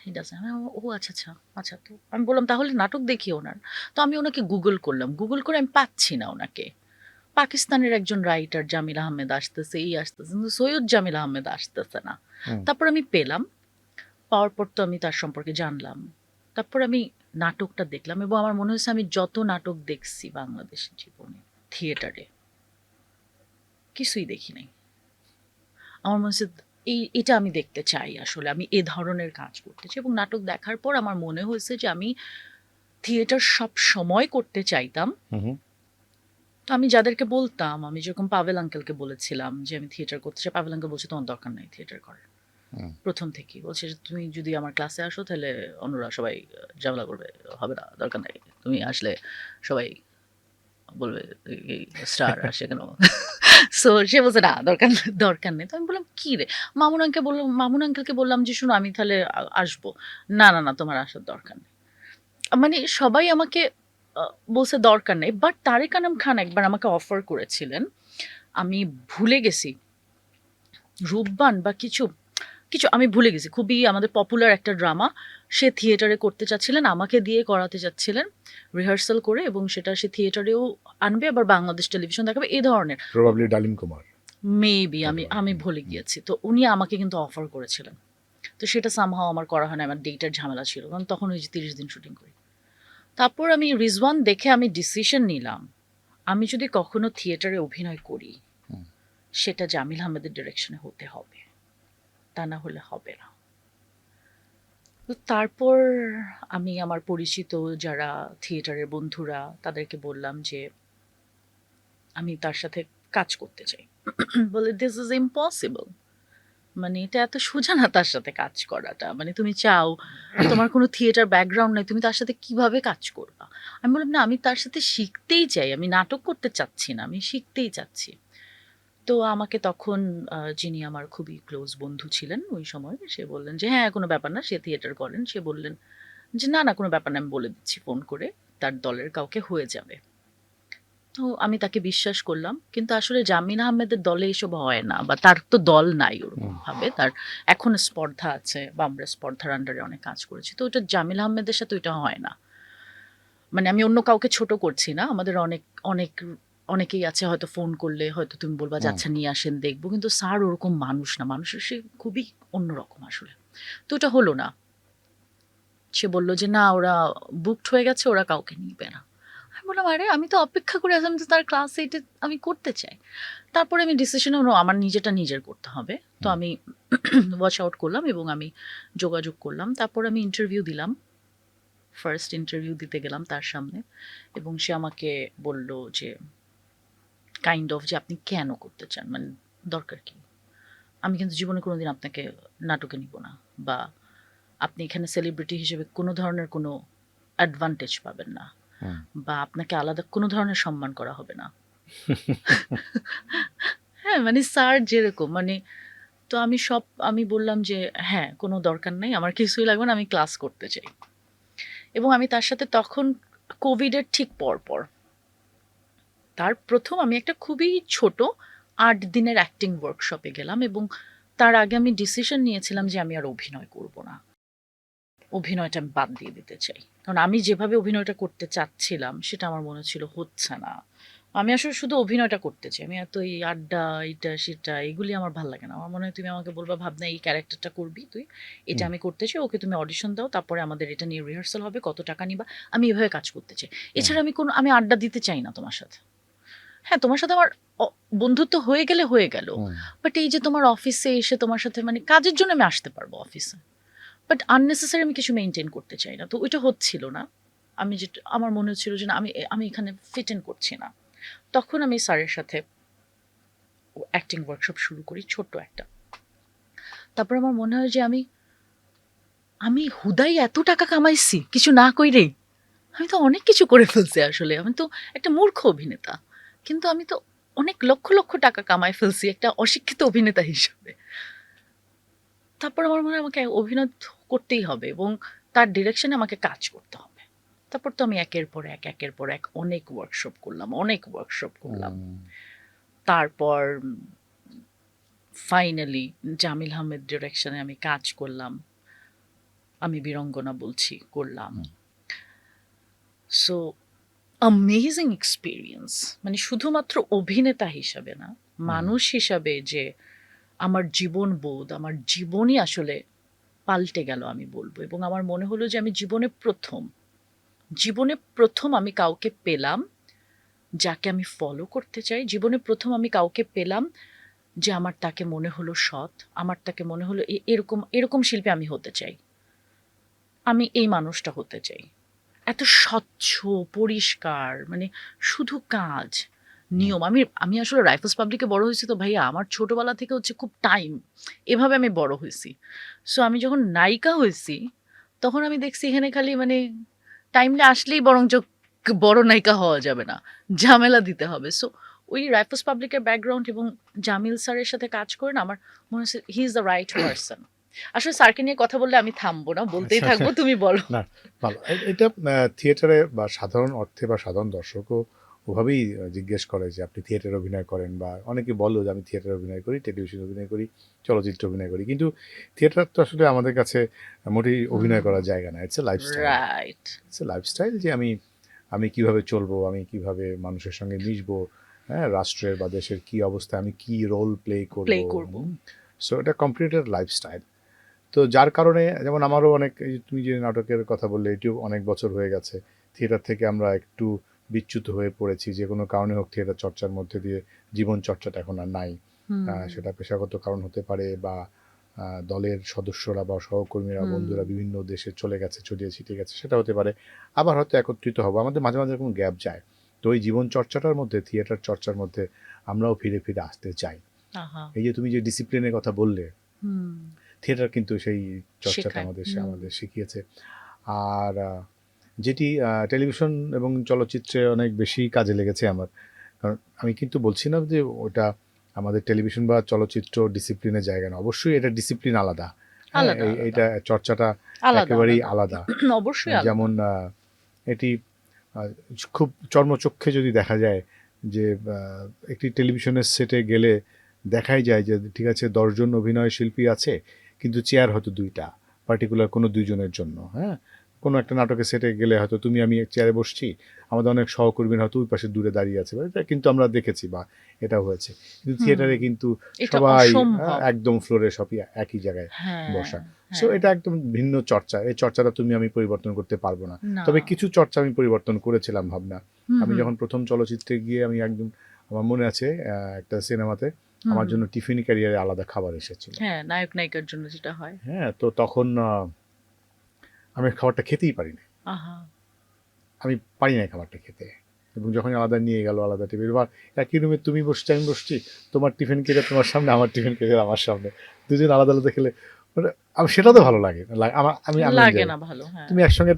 হি ডাজন্ট। ও আচ্ছা আচ্ছা আচ্ছা। তো আমি বললাম তাহলে নাটক দেখি ওনার। তো আমি ওনাকে গুগল করলাম, গুগল করে আমি পাচ্ছি না ওনাকে। পাকিস্তানের একজন রাইটার জামিল আহমেদ আসতেছে, এই আসতেছে, কিন্তু সৈয়দ জামিল আহমেদ আসতেছে না। হুম। তারপর আমি পেলাম, পাওয়ার পর তো আমি তার সম্পর্কে জানলাম। তারপর আমি নাটকটা দেখলাম এবং আমার মনে হয়েছে আমি যত নাটক দেখছি বাংলাদেশের জীবনে থিয়েটারে কিছুই দেখি নাই। আমার মনে হচ্ছে এটা আমি দেখতে চাই, আসলে আমি এ ধরনের কাজ করতে চাই। এবং নাটক দেখার পর আমার মনে হয়েছে যে আমি থিয়েটার সব সময় করতে চাইতাম। হুম, হুম। তো আমি যাদেরকে বলতাম, আমি যেরকম পাভেল আঙ্কেলকে বলেছিলাম যে আমি থিয়েটার করতে চাই, পাভেল আঙ্কেল বলছে তোমার দরকার নাই থিয়েটার করার। হুম। প্রথম থেকেই বলছে যে, তুমি যদি আমার ক্লাসে আসো তাহলে অন্যরা সবাই ঝামেলা করবে, হবে না, দরকার নাই, তুমি আসলে সবাই বলবে স্টার আসে কেন। সো সে বলছে না, দরকার দরকার নেই। তো আমি বললাম কি রে, মামুন আঙ্কেলকে বললাম যে শুনো আমি তাহলে আসবো। না না না, তোমার আসার দরকার নেই। মানে সবাই আমাকে বলছে দরকার নেই, বাট তারেক আনাম খান একবার আমাকে অফার করেছিলেন। আমি ভুলে গেছি, রূপবান বা কিছু কিছু আমি ভুলে গেছি, খুবই আমাদের পপুলার একটা ড্রামা সে থিয়েটারে করতে চাচ্ছিলেন, আমাকে দিয়ে করাতে চাচ্ছিলেন রিহার্সাল করে, এবং সেটা সে থিয়েটারেও আনবে, আবার বাংলাদেশ টেলিভিশন দেখাবে, এই ধরনের। প্রবাবলি ডালিম কুমার মেবি আমি হতে পারে। আমি হুম, ভুলে হুম, গিয়েছি। তো উনি আমাকে কিন্তু অফার করেছিলেন। তো সেটা সামহাও আমার করা হয় না, আমার ডেটের ঝামেলা ছিল, কারণ তখন ওই যে 30 দিন শুটিং করি। তারপর আমি রিজওয়ান দেখে আমি ডিসিশন নিলাম, আমি যদি কখনো থিয়েটারে অভিনয় করি হুম। সেটা জামিল আহমেদের ডিরেকশনে হতে হবে, তা না হলে হবে না। তো তারপর আমি আমার পরিচিত যারা থিয়েটারের বন্ধুরা তাদেরকে বললাম যে আমি তার সাথে কাজ করতে চাই। বলে দিস ইজ ইম্পসিবল, মানে এটা এত সোজা না তার সাথে কাজ করাটা, মানে তুমি চাও, তোমার কোনো থিয়েটার ব্যাকগ্রাউন্ড নাই, তুমি তার সাথে কিভাবে কাজ করবা? আমি বললাম না, আমি তার সাথে শিখতেই চাই, আমি নাটক করতে চাচ্ছি না, আমি শিখতেই চাচ্ছি। তো আমাকে তখন যিনি আমার খুবই ক্লোজ বন্ধু ছিলেন ওই সময়, সে বললেন যে হ্যাঁ কোনো ব্যাপার না, সে থিয়েটার করেন। সে বললেন যে না না কোনো ব্যাপার না, আমি বলে দিচ্ছি ফোন করে, তার দলের কাউকে হয়ে যাবে। তো আমি তাকে বিশ্বাস করলাম, কিন্তু আসলে জামিন আহমেদের দলে এসব হয় না, বা তার তো দল নাই ওরকম হুম, ভাবে, তার এখন স্পর্ধা আছে বা আমরা স্পর্ধার আন্ডারে অনেক কাজ করেছি, তো ওটা জামিল আহমেদের সাথে ওইটা হয় না। মানে আমি অন্য কাউকে ছোট করছি না, আমাদের অনেক অনেক অনেকেই আছে, হয়তো ফোন করলে হয়তো তুমি বলবা যে হুম, আচ্ছা নিয়ে আসেন দেখবো, কিন্তু স্যার ওরকম মানুষ না, মানুষের সে খুবই অন্যরকম আসলে। তো ওটা হলো না। সে বলল যে না ওরা বুকড হয়ে গেছে, ওরা কাউকে নিবে না। আমি বললাম আরে আমি তো অপেক্ষা করে আসলাম যে তার ক্লাস এইটে আমি করতে চাই। তারপরে আমি ডিসিশন হলো আমার নিজেরটা নিজের করতে হবে। তো হুম। আমি ওয়াচ আউট করলাম এবং আমি যোগাযোগ করলাম। তারপর আমি ইন্টারভিউ দিলাম। ফার্স্ট ইন্টারভিউ দিতে গেলাম তার সামনে, এবং সে আমাকে বলল যে কাইন্ড অফ যে আপনি কেন করতে চান, মানে দরকার কি? আমি কিন্তু জীবনে কোনোদিন আপনাকে নাটকে নিব না, বা আপনি এখানে সেলিব্রিটি হিসেবে কোনো ধরনের কোনো অ্যাডভান্টেজ পাবেন না, হুম। বা আপনাকে আলাদা কোনো ধরনের সম্মান করা হবে না। হ্যাঁ, মানে স্যার যেরকম মানে, তো আমি বললাম যে হ্যাঁ, কোনো দরকার নাই। আমার কিছুই লাগবে না। আমি ক্লাস করতে চাই। এবং আমি তার সাথে তখন কোভিডের ঠিক পরপর, তার ১ম আমি একটা খুবই ছোট ৮ দিনের অ্যাক্টিং ওয়ার্কশপে গেলাম, এবং তার আগে আমি ডিসিশন নিয়েছিলাম যে আমি আর অভিনয় করব না। অভিনয়টা আমি বাদ দিয়ে দিতে চাই। কারণ আমি যেভাবে অভিনয়টা করতে চাচ্ছিলাম সেটা আমার মনে হচ্ছিল হচ্ছে না। আমি আসলে শুধু অভিনয়টা করতে চাই। আমি এত এই আড্ডা, এইটা সেটা এগুলি আমার ভাল লাগে না। আমার মনে হয় তুমি আমাকে বলবা ভাবনা এই ক্যারেক্টারটা করবি তুই। এটা হুম, আমি করতে চাই। ওকে তুমি অডিশন দাও। তারপরে আমাদের এটা নিয়ে রিহার্সাল হবে। কত টাকা নিবা? আমি এভাবে কাজ করতে চাই। হুম, এছাড়া আমি আড্ডা দিতে চাই না তোমার সাথে। হ্যাঁ, তোমার সাথে আমার বন্ধুত্ব হয়ে গেলে হয়ে গেল। হুম, বাট এই যে তোমার অফিসে এসে তোমার সাথে মানে কাজের জন্য আমি আসতে পারবো অফিসে। বাট আননেসেসারি আমি কিছু মেইনটেইন করতে চাই না। তো ওইটা হচ্ছিল না। আমি যেটা আমার মনে হচ্ছিল যে না আমি এখানে ফিট ইন করছি না। তখন আমি স্যারের সাথে অ্যাক্টিং ওয়ার্কশপ শুরু করি ছোট্ট একটা। তারপর আমার মনে হয় যে আমি আমি হুদাই এত টাকা কামাইছি কিছু না কইরেই। আমি তো অনেক কিছু করে ফেলছি আসলে। আমি তো একটা মূর্খ অভিনেতা। কিন্তু আমি তো অনেক লক্ষ, লক্ষ টাকা কামায় ফেলছি একটা অশিক্ষিত অভিনেতা হিসেবে। তারপর আমার মনে হয় আমাকে অভিনয় করতেই হবে এবং তার ডিরেকশনে আমাকে কাজ করতে হবে। তারপর তো আমি একের পর এক অনেক ওয়ার্কশপ করলাম। হুম, তারপর ফাইনালি জামিল আহমেদ ডিরেকশনে আমি কাজ করলাম। আমি বীরঙ্গনা বলছি করলাম। হুম, সো অ্যামেজিং এক্সপেরিয়েন্স। মানে শুধুমাত্র অভিনেতা হিসাবে না, হুম, মানুষ হিসাবে যে আমার জীবনবোধ, আমার জীবনই আসলে পাল্টে গেল আমি বলব। এবং আমার মনে হলো যে আমি জীবনে প্রথম আমি কাউকে পেলাম যাকে আমি ফলো করতে চাই। জীবনে প্রথম আমি কাউকে পেলাম যে আমার তাকে মনে হলো সৎ, আমার তাকে মনে হলো এরকম এরকম শিল্পী আমি হতে চাই। আমি এই মানুষটা হতে চাই। এত স্বচ্ছ, পরিষ্কার, মানে শুধু কাজ, হুম। নিয়ম। আমি আসলে রাইফেলস পাবলিকে বড় হয়েছি তো ভাইয়া, আমার ছোটবেলা থেকে হচ্ছে খুব টাইম, এভাবে আমি বড় হয়েছি। সো আমি যখন নায়িকা হয়েছি, তখন আমি দেখছি এখানে খালি মানে টাইমলি আসলেই বরঞ্চ বড় নায়িকা হওয়া যাবে না, ঝামেলা দিতে হবে। সো ওই রাইফেলস পাবলিকের ব্যাকগ্রাউন্ড এবং জামিল স্যারের সাথে কাজ করে না, আমার মনে হচ্ছে he is the right person. আসলে স্যারকে নিয়ে কথা বললে আমি থামবো না, বলতেই আচ্ছা, থাকবো, তুমি বলো। না, ভালো। এটা থিয়েটারে বা সাধারণ অর্থে বা সাধারণ দর্শকও ওভাবেই জিজ্ঞেস করে যে আপনি থিয়েটারে অভিনয় করেন, বা অনেকে বলো যে আমি থিয়েটারে অভিনয় করি, টেলিভিশনে অভিনয় করি, চলচ্চিত্রে অভিনয় করি। কিন্তু থিয়েটার তো আসলে আমাদের কাছে মোটেই অভিনয় হুম, করার জায়গা না। It's a lifestyle. Right. It's a lifestyle যে আমি আমি কিভাবে চলবো, আমি কিভাবে মানুষের সঙ্গে মিশবো, হ্যাঁ? রাষ্ট্রের বা দেশের কি অবস্থা, আমি কি রোল প্লে প্লে করবো। করব। সো এটা কমপ্লিট লাইফস্টাইল। তো যার কারণে যেমন আমারও অনেক, এই যে তুমি যে নাটকের কথা বললে, এটিও অনেক বছর হয়ে গেছে। থিয়েটার থেকে আমরা একটু বিচ্যুত হয়ে পড়েছি, যে কোনো কারণে হোক থিয়েটার চর্চার মধ্যে দিয়ে জীবন চর্চাটা এখন আর নাই। হুম, সেটা পেশাগত কারণ হতে পারে, বা দলের সদস্যরা বা সহকর্মীরা, হুম, বন্ধুরা বিভিন্ন দেশে চলে গেছে, ছড়িয়ে ছিটিয়ে গেছে, সেটা হতে পারে। আবার হয়তো একত্রিত হবো, আমাদের মাঝে মাঝে এরকম গ্যাপ যায়। তো ওই জীবন চর্চাটার মধ্যে, থিয়েটার চর্চার মধ্যে আমরাও ফিরে ফিরে আসতে চাই। আহা, এই যে তুমি যে ডিসিপ্লিনের কথা বললে, হুম, থিয়েটার কিন্তু সেই চর্চাটা শেখায়। আমাদের হুম, আমাদের শিখিয়েছে। আর যেটি টেলিভিশন এবং চলচ্চিত্রে অনেক বেশি কাজে লেগেছে আমার। কারণ আমি কিন্তু বলছি না যে ওটা আমাদের টেলিভিশন বা চলচ্চিত্র ডিসিপ্লিনের জায়গা না। অবশ্যই এটা ডিসিপ্লিন আলাদা। হ্যাঁ? আলাদা, আলাদা, এইটা চর্চাটা আলাদা, একেবারেই আলাদা। আলাদা। অবশ্যই আলাদা। যেমন এটি আ খুব চর্মচক্ষে যদি দেখা যায় যে একটি টেলিভিশনের সেটে গেলে দেখাই যায় যে ঠিক আছে, ১০ জন অভিনয় শিল্পী আছে, কিন্তু চেয়ার হয়তো ২ টা, পার্টিকুলার কোনো ২ জনের জন্য, হ্যাঁ? কোনো একটা নাটকের সেটে গেলে হয়তো তুমি আমি এক চেয়ারে বসছি, আমাদের অনেক সহকর্মীরা হয়তো ওই পাশে দূরে দাঁড়িয়ে আছে। এটা কিন্তু আমরা দেখেছি বা এটা হয়েছে। কিন্তু হুম, থিয়েটারে কিন্তু এটা সবাই অসম্ভব। একদম ফ্লোরে সবই একই জায়গায় হ্যাঁ, বসা। সো হ্যাঁ। এটা একদম ভিন্ন চর্চা। এই চর্চাটা তুমি আমি পরিবর্তন করতে পারব না। না। তবে কিছু চর্চা আমি পরিবর্তন করেছিলাম ভাবনা। হুম, আমি হুম, যখন ১ম চলচ্চিত্রে গিয়ে আমি একদম, আমার মনে আছে একটা সিনেমাতে হুম, আমার হুম। জন্য টিফিন ক্যারিয়ারে আলাদা খাবার এসেছিল। হ্যাঁ, নায়ক-নায়িকার জন্য যেটা হয়। হ্যাঁ? তো তখন আমি খাবারটা খেতেই পারি নাই। আহা! আমি পারি নাই খাবারটা খেতে। এবং যখন আলাদা নিয়ে গেল, আলাদা টেবিল, এবার একই রুমে তুমি বসছি, আমি বসছি। তোমার টিফিন ক্যারিয়ার তোমার সামনে, আমার টিফিন ক্যারিয়ার আমার সামনে। দুজন আলাদা, আলাদা খেলে মানে সেটাও তো ভালো লাগে। আমি লাগে এনজয়। না ভালো, হ্যাঁ। তুমি একসঙ্গে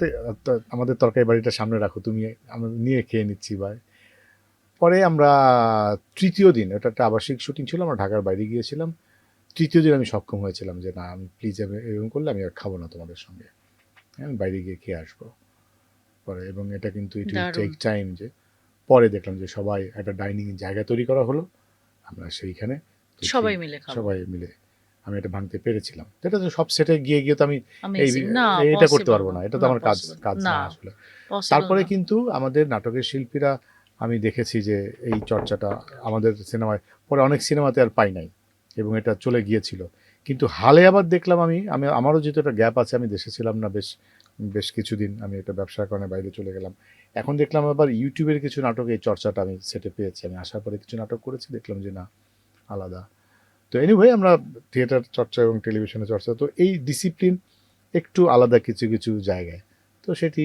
আমাদের তরকারি বাড়িটা সামনে রাখো, তুমি আমরা নিয়ে খেয়ে নিচ্ছি। বা পরে আমরা ৩য় দিন, এটা একটা আবাসিক শুটিং ছিল, আমরা ঢাকার বাইরে গিয়েছিলাম। ৩য় দিন আমি সক্ষম হয়েছিলাম যে না, আমি প্লিজ, এরকম করলে আমি আর খাবো না তোমাদের সঙ্গে। হ্যাঁ, আমি বাইরে গিয়ে খেয়ে আসবো পরে। এবং এটা কিন্তু ইট উইল দারুণ। টেক টাইম, যে পরে দেখলাম যে সবাই একটা ডাইনিং জায়গা তৈরি করা হলো, আমরা সেইখানে তো সবাই মিলে খাবো। সবাই মিলে আমি এটা ভাঙতে পেরেছিলাম। তো এটা তো সব সেটে গিয়ে গিয়ে তো আমি এই অ্যামেজিং। না, এটা করতে পসিবল পারবো না। না, এটা তো না, আমার কাজ পসিবল কাজ না। না আসলে। পসিবল তারপরে না। কিন্তু আমাদের নাটকের শিল্পীরা, আমি দেখেছি যে এই চর্চাটা আমাদের সিনেমায়, পরে অনেক সিনেমাতে আর পাই নাই এবং এটা চলে গিয়েছিল। কিন্তু হালে আবার দেখলাম, আমারও যেহেতু একটা গ্যাপ আছে, আমি দেশে ছিলাম না বেশ বেশ কিছুদিন, আমি একটা ব্যবসার কারণে বাইরে চলে গেলাম। এখন দেখলাম আবার ইউটিউবের কিছু নাটক এই চর্চাটা আমি সেটে পেয়েছি। আমি আসার পরে কিছু নাটক করেছি, দেখলাম যে না, আলাদা। তো এনিওয়ে, আমরা থিয়েটার চর্চা এবং টেলিভিশনের চর্চা, তো এই ডিসিপ্লিন একটু আলাদা কিছু কিছু জায়গায়। তো সেটি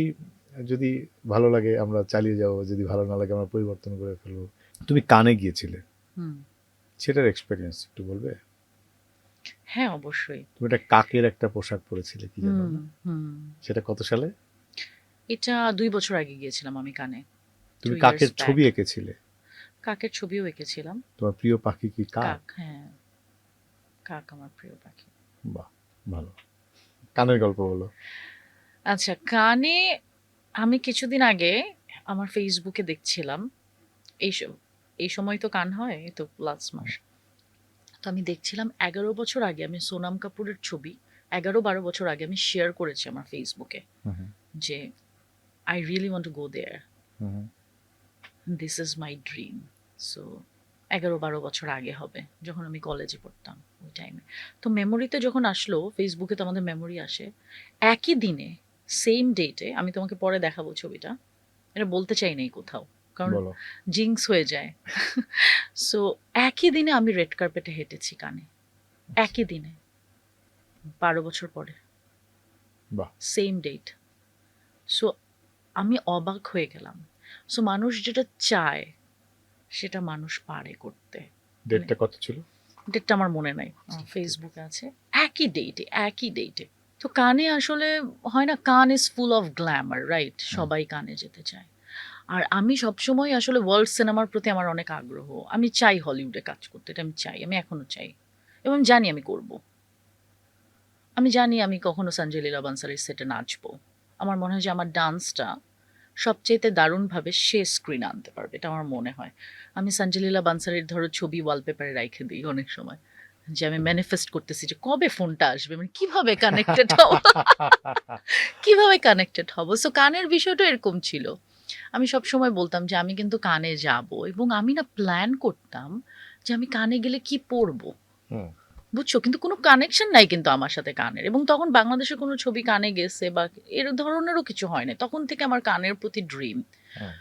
যদি ভালো লাগে আমরা চালিয়ে যাবো, যদি ভালো না লাগে আমরা পরিবর্তন করে ফেলবো। তুমি কানে গিয়েছিলে, হুম। সেটার এক্সপেরিয়েন্স একটু বলবে? হ্যাঁ, অবশ্যই। তুমি একটা কাকের একটা পোশাক পরেছিলে, কি যেন হুম, না? হুম। সেটা কত সালে? এটা ২ বছর আগে গিয়েছিলাম আমি কানে। তুমি 2 ইয়ার্স কাকের ব্যাক। ছবি এঁকেছিলে? কাকের ছবিও এঁকেছিলাম। তোমার প্রিয় পাখি কি কাক? কাক, হ্যাঁ। কাক আমার প্রিয় পাখি। বাহ! ভালো। কানের গল্প বলো। আচ্ছা, কানে আমি কিছুদিন আগে আমার ফেসবুকে দেখছিলাম, এই স এই সময় তো কান হয়, এই তো লাস্ট মাস। তো আমি দেখছিলাম ১১ বছর আগে আমি সোনাম কাপুরের ছবি ১১-১২ বছর আগে আমি শেয়ার করেছি আমার ফেসবুকে হুম, হুম, যে, "I really want to go there. Hmm, This is my dream." So ১১-১২ বছর আগে হবে, যখন আমি কলেজে পড়তাম ওই টাইমে। তো মেমোরিতে যখন আসলো, ফেসবুকে তো আমাদের মেমোরি আসে। একই দিনে, সেইম ডেটে, আমি তোমাকে পরে দেখাবো ছবিটা। এটা বলতে চাই নাই কোথাও। কারণ বলো। জিংস হয়ে যায়। সো একই দিনে আমি রেড কার্পেটে হেঁটেছি কানে। একই দিনে ১২ বছর পরে। বাহ! Same date. সো আমি অবাক হয়ে গেলাম। সো মানুষ যেটা চায়, সেটা মানুষ পারে করতে। মানে ডেটটা কত ছিল? ডেটটা আমার মনে নাই। ফেসবুকে আছে। একই ডেটে, একই ডেটে। তো কানে আসলে হয় না, Cannes is full of glamour, right? Hmm, সবাই কানে যেতে চায়। আর আমি সবসময় আসলে ওয়ার্ল্ড সিনেমার প্রতি আমার অনেক আগ্রহ। আমি চাই হলিউডে কাজ করতে। এটা আমি চাই। আমি এখনো চাই। এবং আমি জানি আমি করব। আমি জানি আমি কখনো সঞ্জয় লীলা বানসালির সেটে নাচবো। আমার মনে হয় যে আমার ডান্সটা সবচাইতে দারুণভাবে সে স্ক্রিনে আনতে পারবে। এটা আমার মনে হয়। আমি সঞ্জয় লীলা বানসালির ধরো ছবি ওয়ালপেপারে রাইখে দেই অনেক সময়। যে আমি ম্যানিফেস্ট করতেছি যে কবে ফোনটা আসবে? মানে কিভাবে কানেক্টেড হব? কিভাবে কানেক্টেড হব? সো কানের বিষয়টা এরকম ছিল। আমি সবসময় বলতাম যে আমি কিন্তু কানে যাবো, এবং আমি না প্ল্যান করতাম যে আমি কানে গেলে কি পড়বো। হুম, বুঝছো? কিন্তু কোনো কানেকশন নাই কিন্তু আমার সাথে কানের। এবং তখন বাংলাদেশের কোনো ছবি কানে গেছে বা এর ধরনেরও কিছু হয় নাই। তখন থেকে আমার কানের প্রতি ড্রিম। হুম,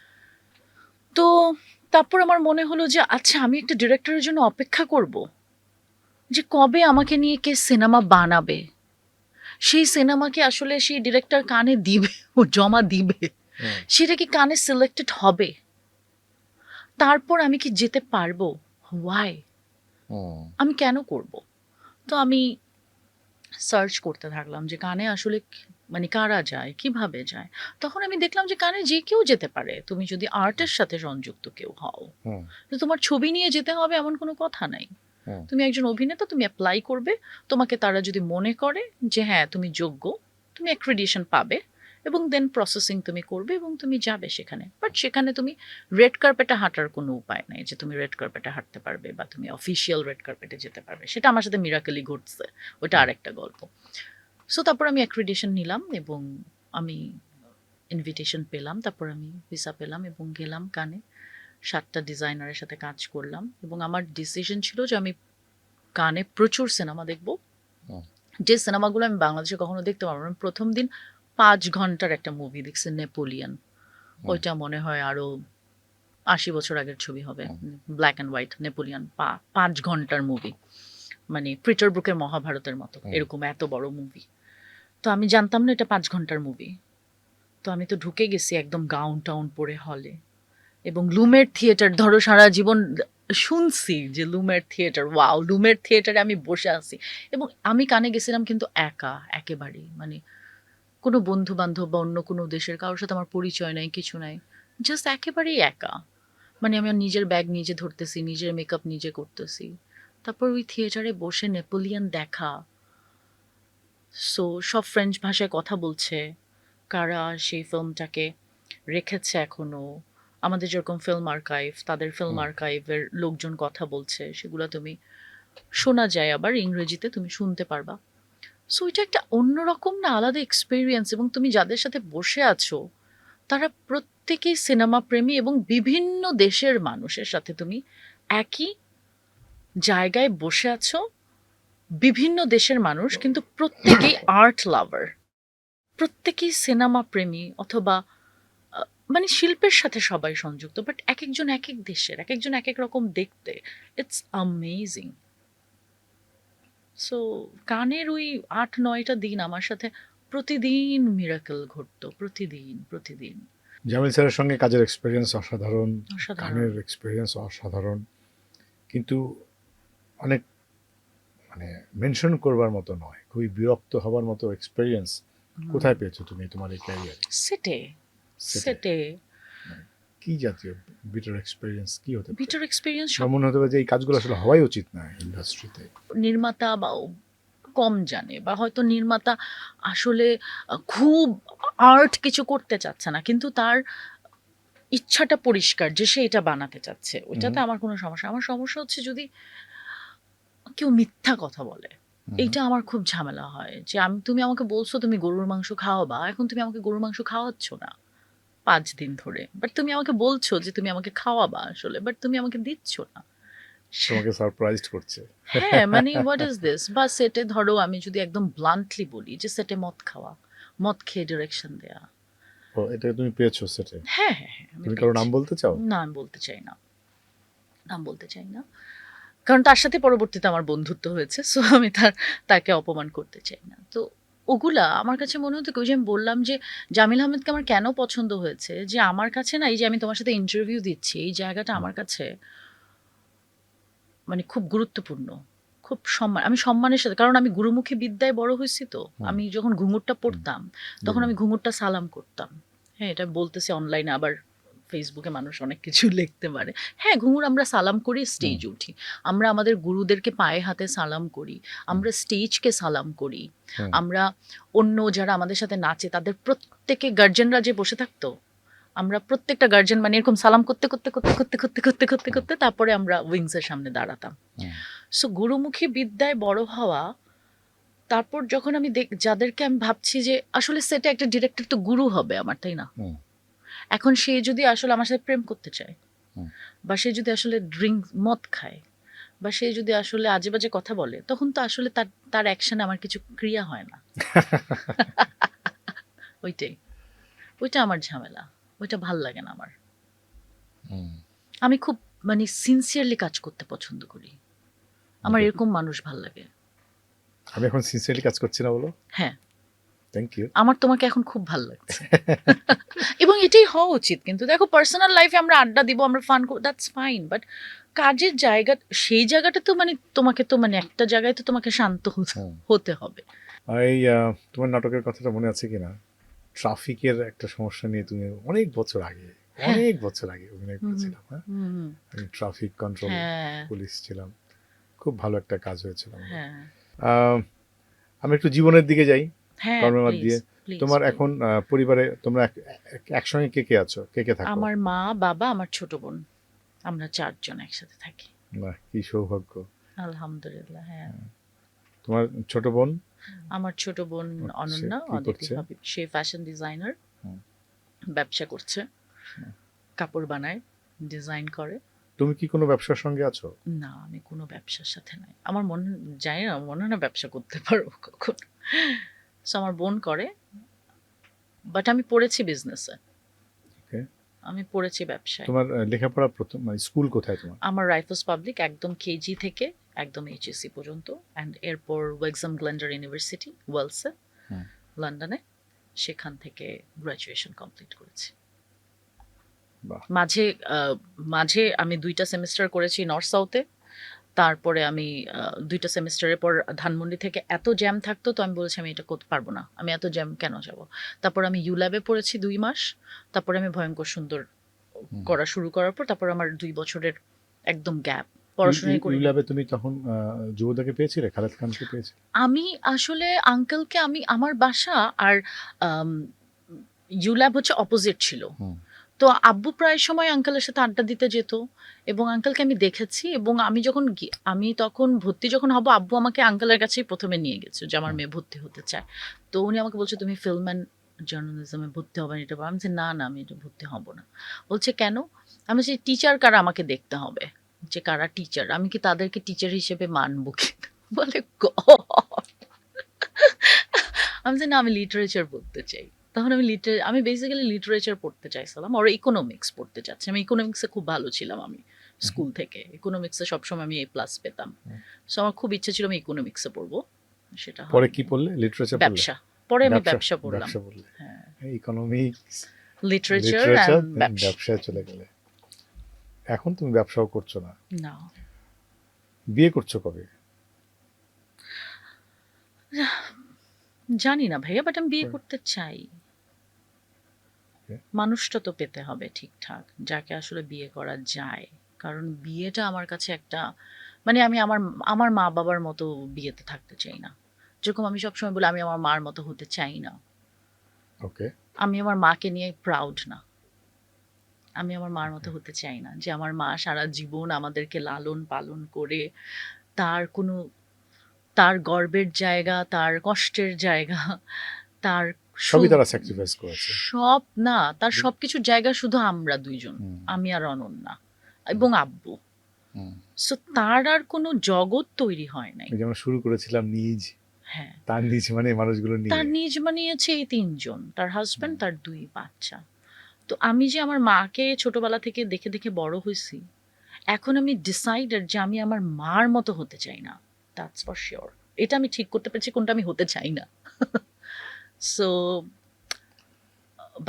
তো তারপর আমার মনে হলো যে আচ্ছা, আমি একটা ডিরেক্টরের জন্য অপেক্ষা করব। যে কবে আমাকে নিয়ে কে সিনেমা বানাবে। সেই সিনেমাকে আসলে সেই ডিরেক্টর কানে দিবে, ও জমা দিবে। হুম, সেটা কি কানে সিলেক্টেড হবে? তারপর আমি কি যেতে পারবো? হোয়াই? হুম, আমি কেন করব? তো আমি সার্চ করতে থাকলাম যে কানে আসলে মানে কারা যায়, কিভাবে যায়। তখন আমি দেখলাম যে কানে যে কেউ যেতে পারে, তুমি যদি আর্টের সাথে সংযুক্ত কেউ হও। হুম, তো তোমার ছবি নিয়ে যেতে হবে এমন কোনো কথা নাই। হুম, তুমি একজন অভিনেতা, তুমি অ্যাপ্লাই করবে। তোমাকে তারা যদি মনে করে যে হ্যাঁ তুমি যোগ্য, তুমি অ্যাক্রিডিটেশন পাবে, এবং দেন প্রসেসিং তুমি করবে এবং তুমি যাবে সেখানে। বাট সেখানে তুমি রেড কার্পেটে হাঁটার কোনো উপায় নাই যে তুমি রেড কার্পেটে হাঁটতে পারবে বা তুমি অফিসিয়াল রেড কার্পেটে যেতে পারবে। সেটা আমার সাথে মিরাকেলি ঘটছে। ওটা হুম, আরেকটা গল্প। সো তারপর আমি অ্যাক্রিডিটেশন নিলাম এবং আমি ইনভিটেশন পেলাম। তারপর আমি ভিসা পেলাম এবং গেলাম কানে। ৭টা ডিজাইনারের সাথে কাজ করলাম এবং আমার ডিসিশন ছিল যে আমি কানে প্রচুর সিনেমা দেখব। হুম, যে সিনেমাগুলো আমি বাংলাদেশে কখনো দেখতে পারবো না। আমি ১ম দিন ৫ ঘন্টার একটা মুভি দেখছি, 'নেপোলিয়ন'। হুম, ওইটা মনে হয় আরো ৮০ বছর আগের ছবি হবে। হুম, ব্লাক অ্যান্ড হোয়াইট 'নেপোলিয়ন', ৫ ঘন্টার মুভি। মানে পিটার ব্রুকের 'মহাভারতের' মতো। হুম, এরকম এত বড় মুভি। তো আমি জানতাম না এটা ৫ ঘন্টার মুভি। তো আমি তো ঢুকে গেছি একদম গাউন-টাউন পরে হলে। এবং লুমের থিয়েটার, ধরো সারা জীবন শুনছি যে লুমের থিয়েটার, ওয়াও! লুমের থিয়েটারে আমি বসে আছি। এবং আমি কানে গেছিলাম কিন্তু একা, একেবারেই। মানে কোনো বন্ধু-বান্ধব বা অন্য কোনো দেশের কারো সাথে আমার পরিচয় নাই, কিছু নাই। জাস্ট একেবারেই একা। মানে আমি আমার নিজের ব্যাগ নিজে ধরতেছি, নিজের মেকআপ নিজে করতেছি। তারপর ওই থিয়েটারে বসে নেপোলিয়ন দেখা। সো সব ফ্রেঞ্চ ভাষায় কথা বলছে। কারা সেই ফিল্মটাকে রেখেছে এখনো। আমাদের যেরকম ফিল্ম আর্কাইভ, তাদের ফিল্ম হুম, আর্কাইভের লোকজন কথা বলছে। সেগুলা তুমি শোনা যায়, আবার ইংরেজিতে তুমি শুনতে পারবা। সো এটা একটা অন্যরকম না, আলাদা এক্সপেরিয়েন্স। এবং তুমি যাদের সাথে বসে আছো, তারা প্রত্যেকেই সিনেমা প্রেমী এবং বিভিন্ন দেশের মানুষের সাথে তুমি একই জায়গায় বসে আছো। বিভিন্ন দেশের মানুষ কিন্তু প্রত্যেকেই আর্ট লাভার। প্রত্যেকেই সিনেমা প্রেমী অথবা আ মানে শিল্পের সাথে সবাই সংযুক্ত। বাট একেকজন একেক দেশের, একেকজন একেক রকম দেখতে। It's amazing. সো কানের ওই ৮-৯ টা দিন আমার সাথে প্রতিদিন মিরাকেল ঘটতো। প্রতিদিন, প্রতিদিন। জামিল স্যারের সঙ্গে কাজের এক্সপেরিয়েন্স অসাধারণ, অসাধারণ। গানের এক্সপেরিয়েন্স অসাধারণ। কিন্তু অনেক মানে মেনশন করবার মতো নয়। খুবই বিরক্ত হবার মতো এক্সপেরিয়েন্স হুম। কোথায় পেয়েছো তুমি তোমার এই ক্যারিয়ারে? সেটে, সেটে সেটে মানে কি জাতীয় বিটার এক্সপেরিয়েন্স কি হতে পারে? বিটার এক্সপেরিয়েন্স বা সব মনে হতে পারে যে এই কাজগুলো আসলে হওয়াই উচিত না ইন্ডাস্ট্রিতে। নির্মাতা বা কম জানে, বা হয়তো নির্মাতা আসলে খুব আর্ট কিছু করতে চাচ্ছে না, কিন্তু তার ইচ্ছাটা পরিষ্কার যে সে এটা বানাতে চাচ্ছে, ওইটাতে আমার কোনো সমস্যা। আমার সমস্যা হচ্ছে যদি কেউ মিথ্যা কথা বলে, এইটা আমার খুব ঝামেলা হয়। যে তুমি আমাকে বলছো তুমি গরুর মাংস খাওয়াবা, এখন তুমি আমাকে গরুর মাংস খাওয়াচ্ছ না 5 দিন ধরে, বাট তুমি আমাকে বলছো যে তুমি আমাকে খাওয়াবা আসলে, বাট তুমি আমাকে দিচ্ছ না। তোমাকে সারপ্রাইজড করছে। হ্যাঁ, মানে হোয়াট ইজ দিস? বা সেটে ধরো আমি যদি একদম ব্লান্টলি বলি যে সেটে মদ খাওয়া, মদ খেয়ে ডিরেকশন দেয়া। ও, এটা তুমি পেয়েছো সেটে? হ্যাঁ হ্যাঁ হ্যাঁ, আমি তুমি কারো নাম পেয়েছি। বলতে চাও? না, আমি বলতে চাই না, নাম বলতে চাই না, কারণ তার সাথে পরবর্তীতে আমার বন্ধুত্ব হয়েছে, সো আমি তাকে অপমান করতে চাই না। তো ওগুলা আমার কাছে মনে হতো কি, ওই যে আমি বললাম যে জামিল আহমেদকে আমার কেন পছন্দ হয়েছে, যে আমার কাছে না, এই যে আমি তোমার সাথে ইন্টারভিউ দিচ্ছি, এই জায়গাটা আমার কাছে মানে খুব গুরুত্বপূর্ণ, খুব সম্মান, আমি সম্মানের সাথে, কারণ আমি গুরুমুখী বিদ্যায় বড় হয়েছি। তো আমি যখন ঘুঙুরটা পড়তাম তখন আমি ঘুঙুরটা সালাম করতাম। হ্যাঁ, এটা বলতেছি অনলাইনে, আবার ফেসবুকে মানুষ অনেক কিছু লিখতে পারে। হ্যাঁ, ঘুঙুর আমরা সালাম করি, স্টেজ উঠি, আমরা আমাদের গুরুদেরকে পায়ে হাতে সালাম করি, আমরা স্টেজকে সালাম করি, আমরা অন্য যারা আমাদের সাথে নাচে তাদের প্রত্যেকে, গার্জেনরা যে বসে থাকতো, আমরা প্রত্যেকটা গার্জেন মানে এরকম সালাম করতে করতে করতে করতে করতে করতে করতে করতে তারপরে আমরা উইংসের সামনে দাঁড়াতাম। সো গুরুমুখী বিদ্যায় বড় হওয়া, তারপর যখন আমি যাদেরকে আমি ভাবছি যে আসলে সেটা একটা ডিরেক্টর তো গুরু হবে আমার, তাই না? এখন সে যদি আসলে আমার সাথে প্রেম করতে চায়, বা সে যদি আসলে মদ খায়, বা সে যদি আসলে আজে বাজে কথা বলে, তখন তো আসলে তার অ্যাকশনে আমার কিছু ক্রিয়া হয় না। ওইটা আমার ঝামেলা, ওইটা ভাল লাগে না আমার। আমি খুব মানে সিনসিয়ারলি কাজ করতে পছন্দ করি, আমার এরকম মানুষ ভাল লাগে। আমি এখন সিনসিয়ারলি কাজ করছি না বলো? হ্যাঁ, থ্যাংক ইউ। আমার তোমাকে এখন খুব ভাল লাগছে। এবং এটাই হওয়া উচিত। কিন্তু দেখো, পার্সোনাল লাইফে আমরা আড্ডা দিব, আমরা ফান করব, দ্যাটস ফাইন, বাট কাজের জায়গা, সেই জায়গাটা তো মানে তোমাকে তো মানে একটা জায়গায় তো তোমাকে শান্ত হতে হবে। এই তোমার নাটকের কথাটা মনে আছে কিনা, ট্রাফিকের একটা সমস্যা নিয়ে তুমি অনেক বছর আগে অভিনয় করেছিলাম। হ্যাঁ, আমি ট্রাফিক কন্ট্রোল পুলিশ ছিলাম, খুব ভালো একটা কাজ হয়েছিল। আমি একটু জীবনের দিকে যাই, কর্মের দিয়ে। তোমার এখন পরিবারে তোমরা একসঙ্গে কে কে আছো, কে কে থাকো? আমার মা, বাবা, আমার ছোট বোন, আমরা 4 জন একসাথে থাকি। বাহ, কি সৌভাগ্য। আলহামদুলিল্লাহ। হ্যাঁ। তোমার ছোট বোন? আমার ছোট বোন অনন্যা, অদিতি হাবিব, সে ফ্যাশন ডিজাইনার, ব্যবসা করছে, কাপড় বানায়, ডিজাইন করে। তুমি কি কোনো ব্যবসার সঙ্গে আছো? না, আমি কোনো ব্যবসার সাথে নাই। আমার জানি না, মনে হয় না ব্যবসা করতে পারবো কখন। সো আমার বোন করে, বাট আমি পড়েছি বিজনেসে, আমি পড়েছি ব্যবসায়। তোমার লেখাপড়া প্রথম মানে স্কুল কোথায় তোমার? আমার রাইফেলস পাবলিক, একদম কেজি থেকে একদম এইচএসসি পর্যন্ত, অ্যান্ড এরপর ওয়েক্সাম গ্ল্যান্ডার ইউনিভার্সিটি ওয়েলসে, লন্ডনে, সেখান থেকে গ্র্যাজুয়েশন কমপ্লিট করেছি। মাঝে আমি 2টা সেমিস্টার করেছি নর্থ সাউথে, তারপরে আমি 2টা সেমিস্টারের পর ধানমন্ডি থেকে এত জ্যাম থাকতো, তো আমি বলেছি আমি এটা করতে পারবো না, আমি এত জ্যাম কেন যাব। তারপর আমি ইউল্যাবে পড়েছি 2 মাস, তারপরে আমি ভয়ঙ্কর সুন্দর করা শুরু করার পর তারপর আমার 2 বছরের একদম গ্যাপ পড়াশোনায় করি। ইউল্যাবে তুমি তখন যুবদাকে পেয়েছিলে, খালেদ খানকে পেয়েছিলে? আমি আসলে আঙ্কেলকে, আমার বাসা আর ইউল্যাব হচ্ছে অপোজিট ছিল, তো আব্বু প্রায় সময় আঙ্কেলের সাথে আড্ডা দিতে যেত, এবং আঙ্কেলকে আমি দেখেছি। এবং আমি তখন ভর্তি যখন হব, আব্বু আমাকে আঙ্কেলের কাছেই প্রথমে নিয়ে গেছে যে আমার মেয়ে ভর্তি হতে চায়। তো উনি আমাকে বলছে তুমি ফিল্ম অ্যান্ড জার্নালিজমে ভর্তি হবে না, এটা আমি বলছি না না, আমি এটা ভর্তি হব না। বলছে কেন? আমি বলছি টিচার কারা আমাকে দেখতে হবে, যে কারা টিচার, আমি কি তাদেরকে টিচার হিসেবে মানবো কিনা। বলে আমি বলছি না, আমি লিটারেচার পড়তে চাই। তখন আমি বেসিক্যালি লিটারেচার পড়তে চাইছিলাম, আর ইকোনমিক্স পড়তে চাচ্ছি। আমি ইকোনমিক্সে খুব ভালো ছিলাম, আমি স্কুল থেকে ইকোনমিক্সে সবসময় আমি A+ পেতাম। সো আমার খুব ইচ্ছা ছিল আমি ইকোনমিক্সে পড়বো, সেটা পরে কি পড়লে? লিটারেচার? ব্যবসা। পরে আমি ব্যবসা পড়লাম। হ্যাঁ, ইকোনমিক্স, লিটারেচার, ব্যবসায় চলে গেলে। এখন তুমি ব্যবসাও করছো না? না। বিয়ে করছো কবে? জানি না ভাইয়া, বাট আমি বিয়ে করতে চাই। মানুষটা তো পেতে হবে ঠিকঠাক, যাকে আসলে বিয়ে করা যায়। কারণ বিয়েটা আমার কাছে একটা মানে আমি আমার মা বাবার মতো বিয়েতে থাকতে চাই না। যেরকম আমি সবসময় বলি, আমি আমার মার মতো হতে চাই না। ওকে। আমি আমার মাকে নিয়ে প্রাউড না। আমি আমার মার মতো ওকে। হতে চাই না। যে আমার মা সারা জীবন আমাদেরকে লালন পালন করে তার কোনো তার গর্বের জায়গা, তার কষ্টের জায়গা, তার সবই সুখ তারা স্যাক্রিফাইস করেছে। সব না, তার হুম। সবকিছুর জায়গা শুধু আমরা ২ জন। হুম। আমি আর অনন্যা হুম। এবং আব্বু। হুম। সো তার আর কোনো জগৎ তৈরি হয় নাই। ওই যে আমরা শুরু করেছিলাম নিজ, হ্যাঁ। তার নিজ মানে এই মানুষগুলো তার নিয়ে। নিজ বানিয়েছে এই ৩ জন। তার হাসব্যান্ড, হুম। তার ২ বাচ্চা। তো আমি যে আমার মাকে ছোটবেলা থেকে দেখে, দেখে বড় হইছি, এখন আমি ডিসাইডেড যে আমি আমার মার মতো হতে চাই না। That's for sure. এটা আমি ঠিক করতে পেরেছি কোনটা আমি হতে চাই না। সো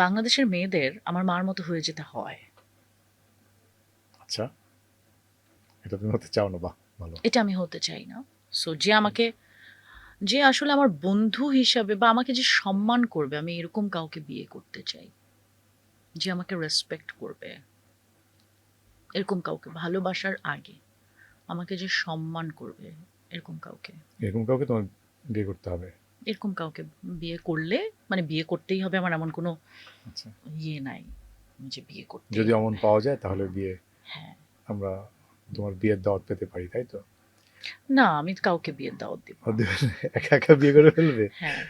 বাংলাদেশের মেয়েদের আমার মার মতো হয়ে যেতে হয়। আচ্ছা, এটা তুমি হতে চাও না, বাহ ভালো। এটা আমি হতে চাই না। সো যে আসলে আমার বন্ধু হিসাবে বা আমাকে যে সম্মান করবে, আমি এরকম কাউকে বিয়ে করতে চাই। যে আমাকে রেসপেক্ট করবে। এরকম কাউকে ভালোবাসার আগে আমাকে যে সম্মান করবে, এরকম কাউকে। এরকম কাউকে তোমার বিয়ে করতে হবে। এরকম কাউকে বিয়ে করলে, মানে বিয়ে করতেই হবে, আমার এমন কোনো আচ্ছা, ইয়ে নাই যে বিয়ে করতেই যদি অমন হবে। পাওয়া যায় তাহলে বিয়ে, হ্যাঁ। আমরা তোমার বিয়ের দাওয়াত পেতে পারি, তাই তো? না, আমি কাউকে বিয়ের দাওয়াত দিব ও না। দেবে না? একা একা বিয়ে করে ফেলবে? হ্যাঁ,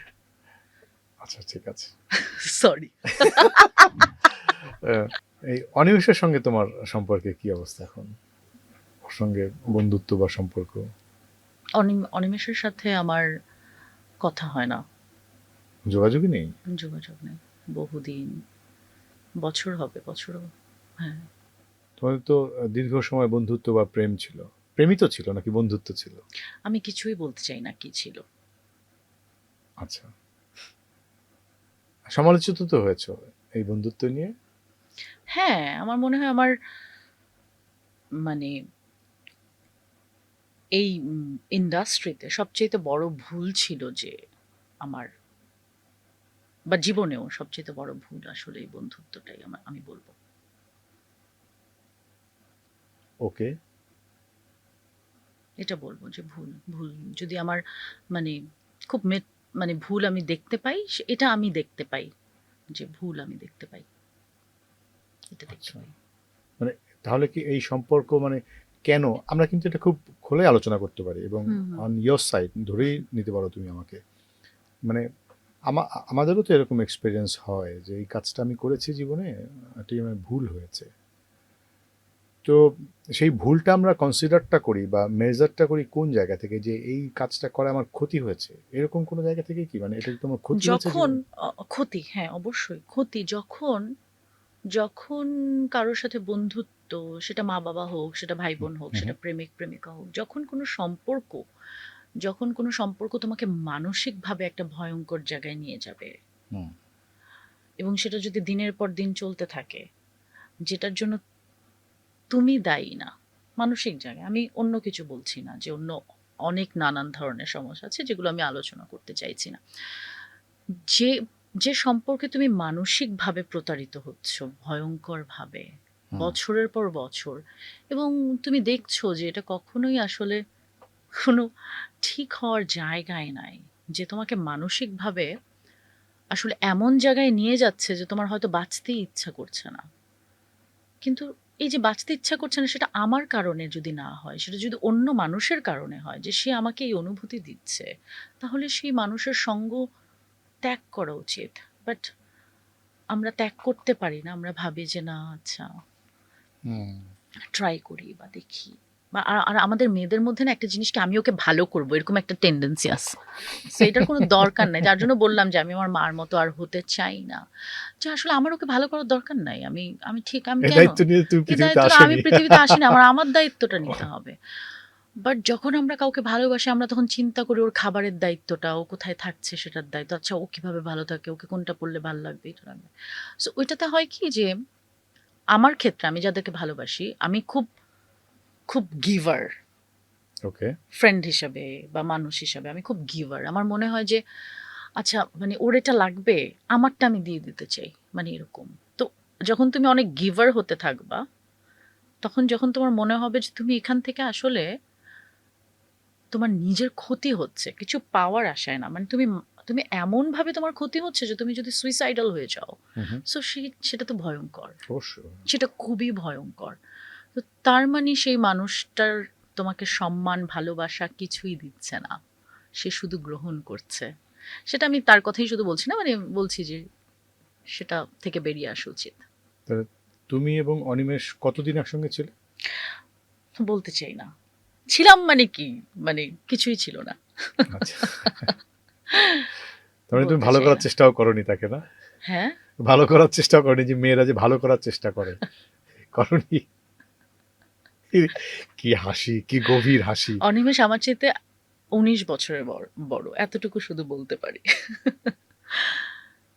আচ্ছা, ঠিক আছে। সরি। আহ, এই অনিমেষের সঙ্গে তোমার সম্পর্কে কি অবস্থা এখন? ওর সঙ্গে বন্ধুত্ব বা সম্পর্ক? অনিমেষের সাথে আমার কথা হয় না, যোগাযোগই নেই? যোগাযোগ নেই। বহুদিন, বছর হবে, বছরও। হ্যাঁ। তোমাদের তো দীর্ঘ সময় বন্ধুত্ব বা প্রেম ছিল। প্রেমই তো ছিল নাকি বন্ধুত্ব ছিল? আমি কিছুই বলতে চাই না কি ছিল। আচ্ছা, সমালোচিত তো হয়েছে এই বন্ধুত্ব নিয়ে। হ্যাঁ, আমার মনে হয় আমার মানে এই ইন্ডাস্ট্রিতে সবচাইতে বড় ভুল ছিল যে আমার, বা জীবনেও সবচাইতে বড় ভুল আসলে এই বন্ধুত্বটাই আমি বলব। ওকে। এটা বলব যে ভুল, ভুল যদি আমার মানে খুব মানে ভুল আমি দেখতে পাই, এটা আমি দেখতে পাই যে ভুল আমি দেখতে পাই। এটা দেখতে আচ্ছা, পাই। মানে তাহলে কি এই সম্পর্ক মানে কেন, আমরা কিন্তু এটা খুব খুলে আলোচনা করতে পারি এবং হুম, হুম। অন ইয়োর সাইড ধরেই নিতে পারো তুমি আমাকে। মানে আমাদেরও তো এরকম এক্সপিরিয়েন্স হয় যে এই কাজটা আমি করেছি জীবনে, এটি আমার ভুল হয়েছে। তো সেই ভুলটা আমরা কনসিডারটা করি বা মেজারটা করি কোন জায়গা থেকে, যে এই কাজটা করে আমার ক্ষতি হয়েছে, এরকম কোনো জায়গা থেকে কি, মানে এটা কি তোমার ক্ষতি হয়েছে যখন জীবনে? ক্ষতি, হ্যাঁ অবশ্যই ক্ষতি, যখন যখন কারোর সাথে বন্ধুত্ব, সেটা মা-বাবা হোক, সেটা ভাই-বোন হোক, হুম, সেটা হুম, প্রেমিক-প্রেমিকা হোক, যখন কোনো সম্পর্ক তোমাকে মানসিকভাবে একটা ভয়ঙ্কর জায়গায় নিয়ে যাবে হুম, এবং সেটা যদি দিনের পর দিন চলতে থাকে, যেটার জন্য তুমি দায়ী না, মানসিক জায়গায়, আমি অন্য কিছু বলছি না, যে অন্য অনেক নানান ধরনের সমস্যা আছে যেগুলো আমি আলোচনা করতে চাইছি না। যে যে সম্পর্কে তুমি মানসিকভাবে প্রতারিত হচ্ছ ভয়ঙ্করভাবে হুম, বছরের পর বছর, এবং তুমি দেখছো যে এটা কখনোই আসলে কোনো ঠিক হওয়ার জায়গায় নাই, যে তোমাকে মানসিকভাবে আসলে এমন জায়গায় নিয়ে যাচ্ছে যে তোমার হয়তো বাঁচতেই ইচ্ছা করছে না। কিন্তু এই যে বাঁচতে ইচ্ছা করছে না, সেটা আমার কারণে যদি না হয়, সেটা যদি অন্য মানুষের কারণে হয়, যে সে আমাকে এই অনুভূতি দিচ্ছে, তাহলে সেই মানুষের সঙ্গ ত্যাগ করা উচিত। বাট আমরা ত্যাগ করতে পারি না। আমরা ভাবি যে না, আচ্ছা হুম। ট্রাই করি বা দেখি। বা আর আমাদের মেয়েদের মধ্যে না একটা জিনিসকে আমি ওকে ভালো করব, এরকম একটা টেন্ডেন্সি আছে। সো এটার কোনো দরকার নাই। যার জন্য বললাম যে আমি আমার মার মতো আর হতে চাই না। যে আসলে আমার ওকে ভালো করার দরকার নাই। আমি এই কেন? দায়িত্ব নিয়ে তুমি এই পৃথিবীতে দায়িত্বটা আমি আসোনি। পৃথিবীতে আসিনি। আমার দায়িত্বটা নিতে হবে। বাট যখন আমরা কাউকে ভালোবাসি, আমরা তখন চিন্তা করি ওর খাবারের দায়িত্বটা, ও কোথায় থাকছে সেটার দায়িত্ব। আচ্ছা ও কিভাবে ভালো থাকে, ওকে কোনটা পড়লে ভালো লাগবে, এটা লাগবে। সো ওইটাতে হয় কি যে আমার ক্ষেত্রে আমি যাদেরকে ভালোবাসি, আমি খুব, খুব গিভার। ওকে। ফ্রেন্ড হিসাবে বা মানুষ হিসাবে আমি খুব গিভার। আমার মনে হয় যে আচ্ছা মানে ওর এটা লাগবে, আমারটা আমি দিয়ে দিতে চাই। মানে এরকম। তো যখন তুমি অনেক গিভার হতে থাকবা, তখন যখন তোমার মনে হবে যে তুমি এখান থেকে আসলে তোমার নিজের ক্ষতি হচ্ছে, কিছু পাওয়ার আশায় না, মানে তুমি তুমি এমনভাবে তোমার ক্ষতি হচ্ছে যে তুমি যদি সুইসাইডাল হয়ে যাও, সো সেটা তো ভয়ঙ্কর, অবশ্যই। সেটা খুবই ভয়ঙ্কর। তো তার মানে সেই মানুষটার তোমাকে সম্মান ভালোবাসা কিছুই দিচ্ছে না, সে শুধু গ্রহণ করছে। সেটা আমি তার কথাই শুধু বলছি না, মানে বলছি যে সেটা থেকে বেরিয়ে আসা উচিত। তাহলে তুমি এবং অনিমেষ কতদিন একসঙ্গে ছিলে? বলতে চাই না ছিলাম মানে কি, মানে কিছুই ছিল না। আচ্ছা, তার মানে তুমি বলতে ভালো চাই করার না। চেষ্টাও করনি তাকে, না? হ্যাঁ, ভালো করার চেষ্টাও করনি, যে মেয়েরা যে ভালো করার চেষ্টা করে, করনি? কি হাসি, কি গভীর হাসি! অনিমেষ আমার চাইতে 19 বছরের বড়, এতটুকু শুধু বলতে পারি।